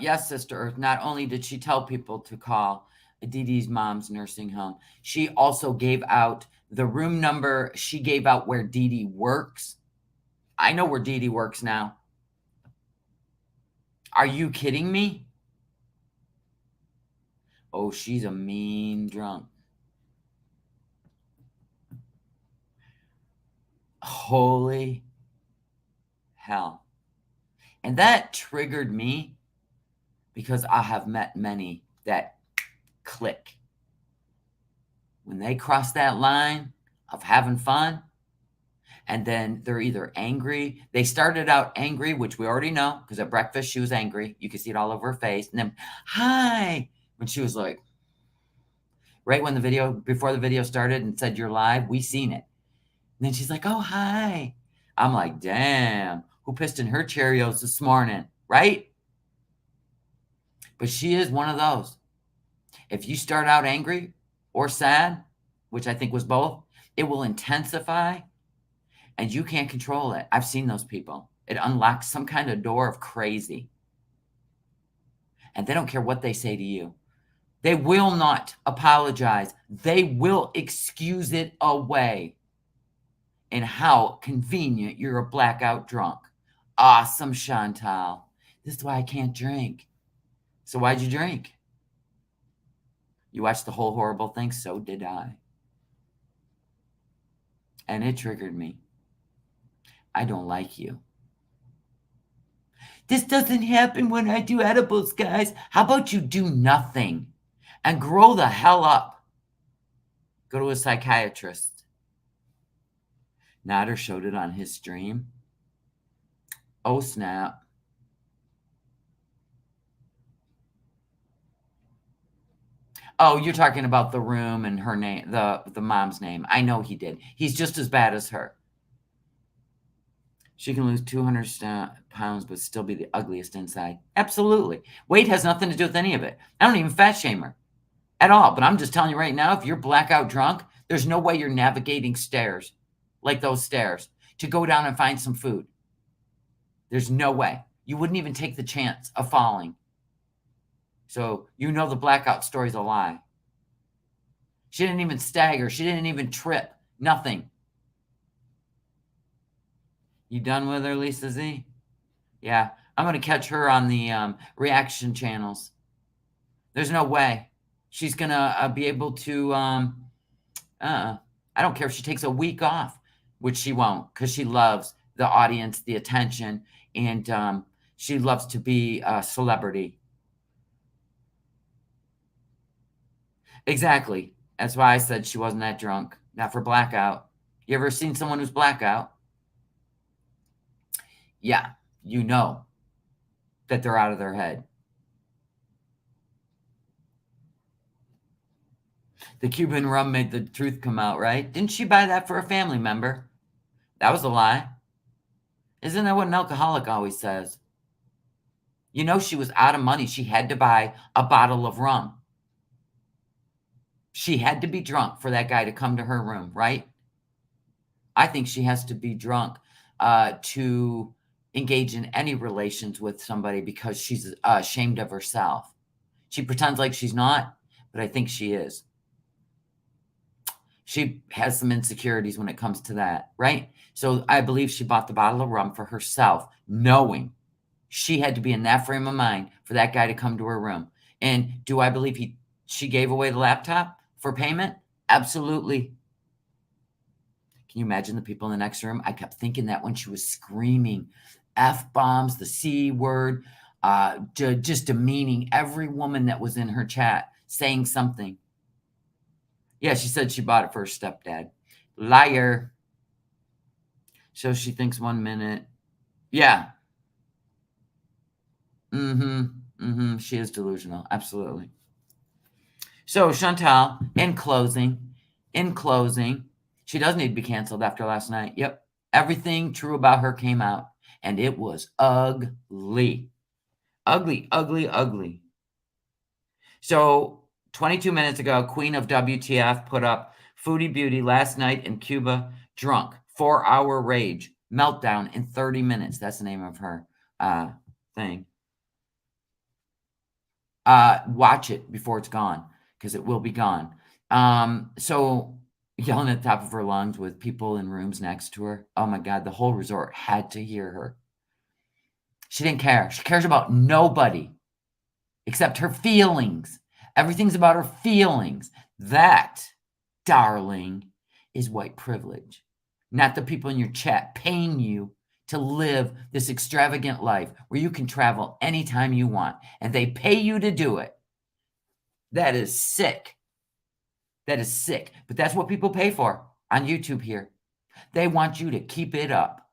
Yes, Sister Earth. Not only did she tell people to call Dee Dee's mom's nursing home, she also gave out the room number. She gave out where Dee Dee works. I know where Dee Dee works now. Are you kidding me? Oh, she's a mean drunk. Holy hell. And that triggered me because I have met many that click. When they cross that line of having fun, and then they're either angry. They started out angry, which we already know, because at breakfast she was angry. You could see it all over her face. And then, hi, when she was like, right when before the video started and said you're live, we seen it. And then she's like, oh, hi. I'm like, damn, who pissed in her Cheerios this morning, right? But she is one of those. If you start out angry or sad, which I think was both, it will intensify and you can't control it. I've seen those people. It unlocks some kind of door of crazy. And they don't care what they say to you. They will not apologize. They will excuse it away. And how convenient you're a blackout drunk. Awesome, Chantal. This is why I can't drink. So why'd you drink? You watched the whole horrible thing? So did I. And it triggered me. I don't like you. This doesn't happen when I do edibles, guys. How about you do nothing and grow the hell up? Go to a psychiatrist. Nader showed it on his stream. Oh, snap. Oh, you're talking about the room and her name, the mom's name. I know he did. He's just as bad as her. She can lose 200 pounds but still be the ugliest inside. Absolutely. Weight has nothing to do with any of it. I don't even fat shame her at all. But I'm just telling you right now, if you're blackout drunk, there's no way you're navigating stairs like those stairs to go down and find some food. There's no way. You wouldn't even take the chance of falling. So you know the blackout story's a lie. She didn't even stagger. She didn't even trip. Nothing. You done with her, Lisa Z? Yeah, I'm going to catch her on the reaction channels. There's no way she's going to be able to, I don't care if she takes a week off, which she won't, because she loves the audience, the attention, and she loves to be a celebrity. Exactly. That's why I said she wasn't that drunk. Not for blackout. You ever seen someone who's blackout? Yeah, you know that they're out of their head. The Cuban rum made the truth come out, right? Didn't she buy that for a family member? That was a lie. Isn't that what an alcoholic always says? You know she was out of money. She had to buy a bottle of rum. She had to be drunk for that guy to come to her room, right? I think she has to be drunk to engage in any relations with somebody because she's ashamed of herself. She pretends like she's not, but I think she is. She has some insecurities when it comes to that, right? So I believe she bought the bottle of rum for herself, knowing she had to be in that frame of mind for that guy to come to her room. And do I believe she gave away the laptop for payment? Absolutely. Can you imagine the people in the next room? I kept thinking that when she was screaming F-bombs, the C word, just demeaning every woman that was in her chat, saying something. Yeah, she said she bought it for her stepdad. Liar. So she thinks 1 minute. Yeah. She is delusional. Absolutely. So Chantal, in closing, she does need to be canceled after last night. Yep. Everything true about her came out, and it was ugly. Ugly, ugly, ugly. So 22 minutes ago, Queen of WTF put up Foodie Beauty last night in Cuba, drunk, 4-hour rage, meltdown in 30 minutes. That's the name of her thing. Watch it before it's gone, because it will be gone. So yelling at the top of her lungs with people in rooms next to her. Oh my God, the whole resort had to hear her. She didn't care. She cares about nobody except her feelings. Everything's about her feelings. That, darling, is white privilege. Not the people in your chat paying you to live this extravagant life where you can travel anytime you want, and they pay you to do it. That is sick. That is sick. But that's what people pay for on YouTube here. They want you to keep it up.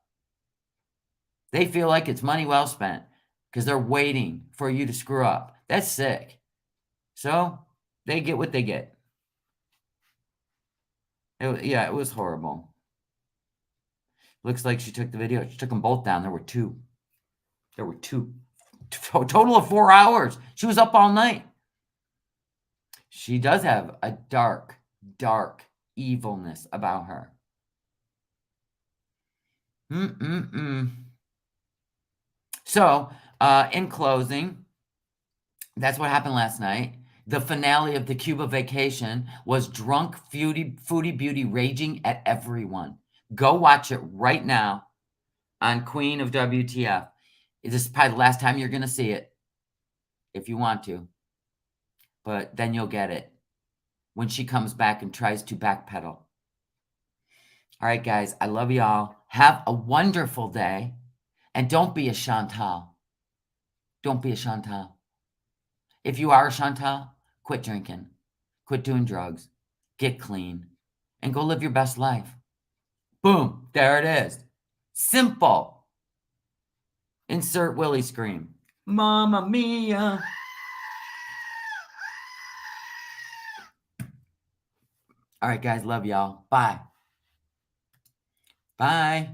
They feel like it's money well spent because they're waiting for you to screw up. That's sick. So they get what they get. Yeah, it was horrible. Looks like she took the video. She took them both down. There were two. Total of 4 hours. She was up all night. She does have a dark, dark evilness about her. So, in closing, that's what happened last night. The finale of the Cuba vacation was drunk Foodie Beauty raging at everyone. Go watch it right now on Queen of WTF. This is probably the last time you're going to see it, if you want to. But then you'll get it when she comes back and tries to backpedal. All right, guys, I love y'all. Have a wonderful day. And don't be a Chantal. Don't be a Chantal. If you are a Chantal, quit drinking. Quit doing drugs. Get clean. And go live your best life. Boom. There it is. Simple. Insert Willie scream. Mamma mia. All right, guys. Love y'all. Bye. Bye.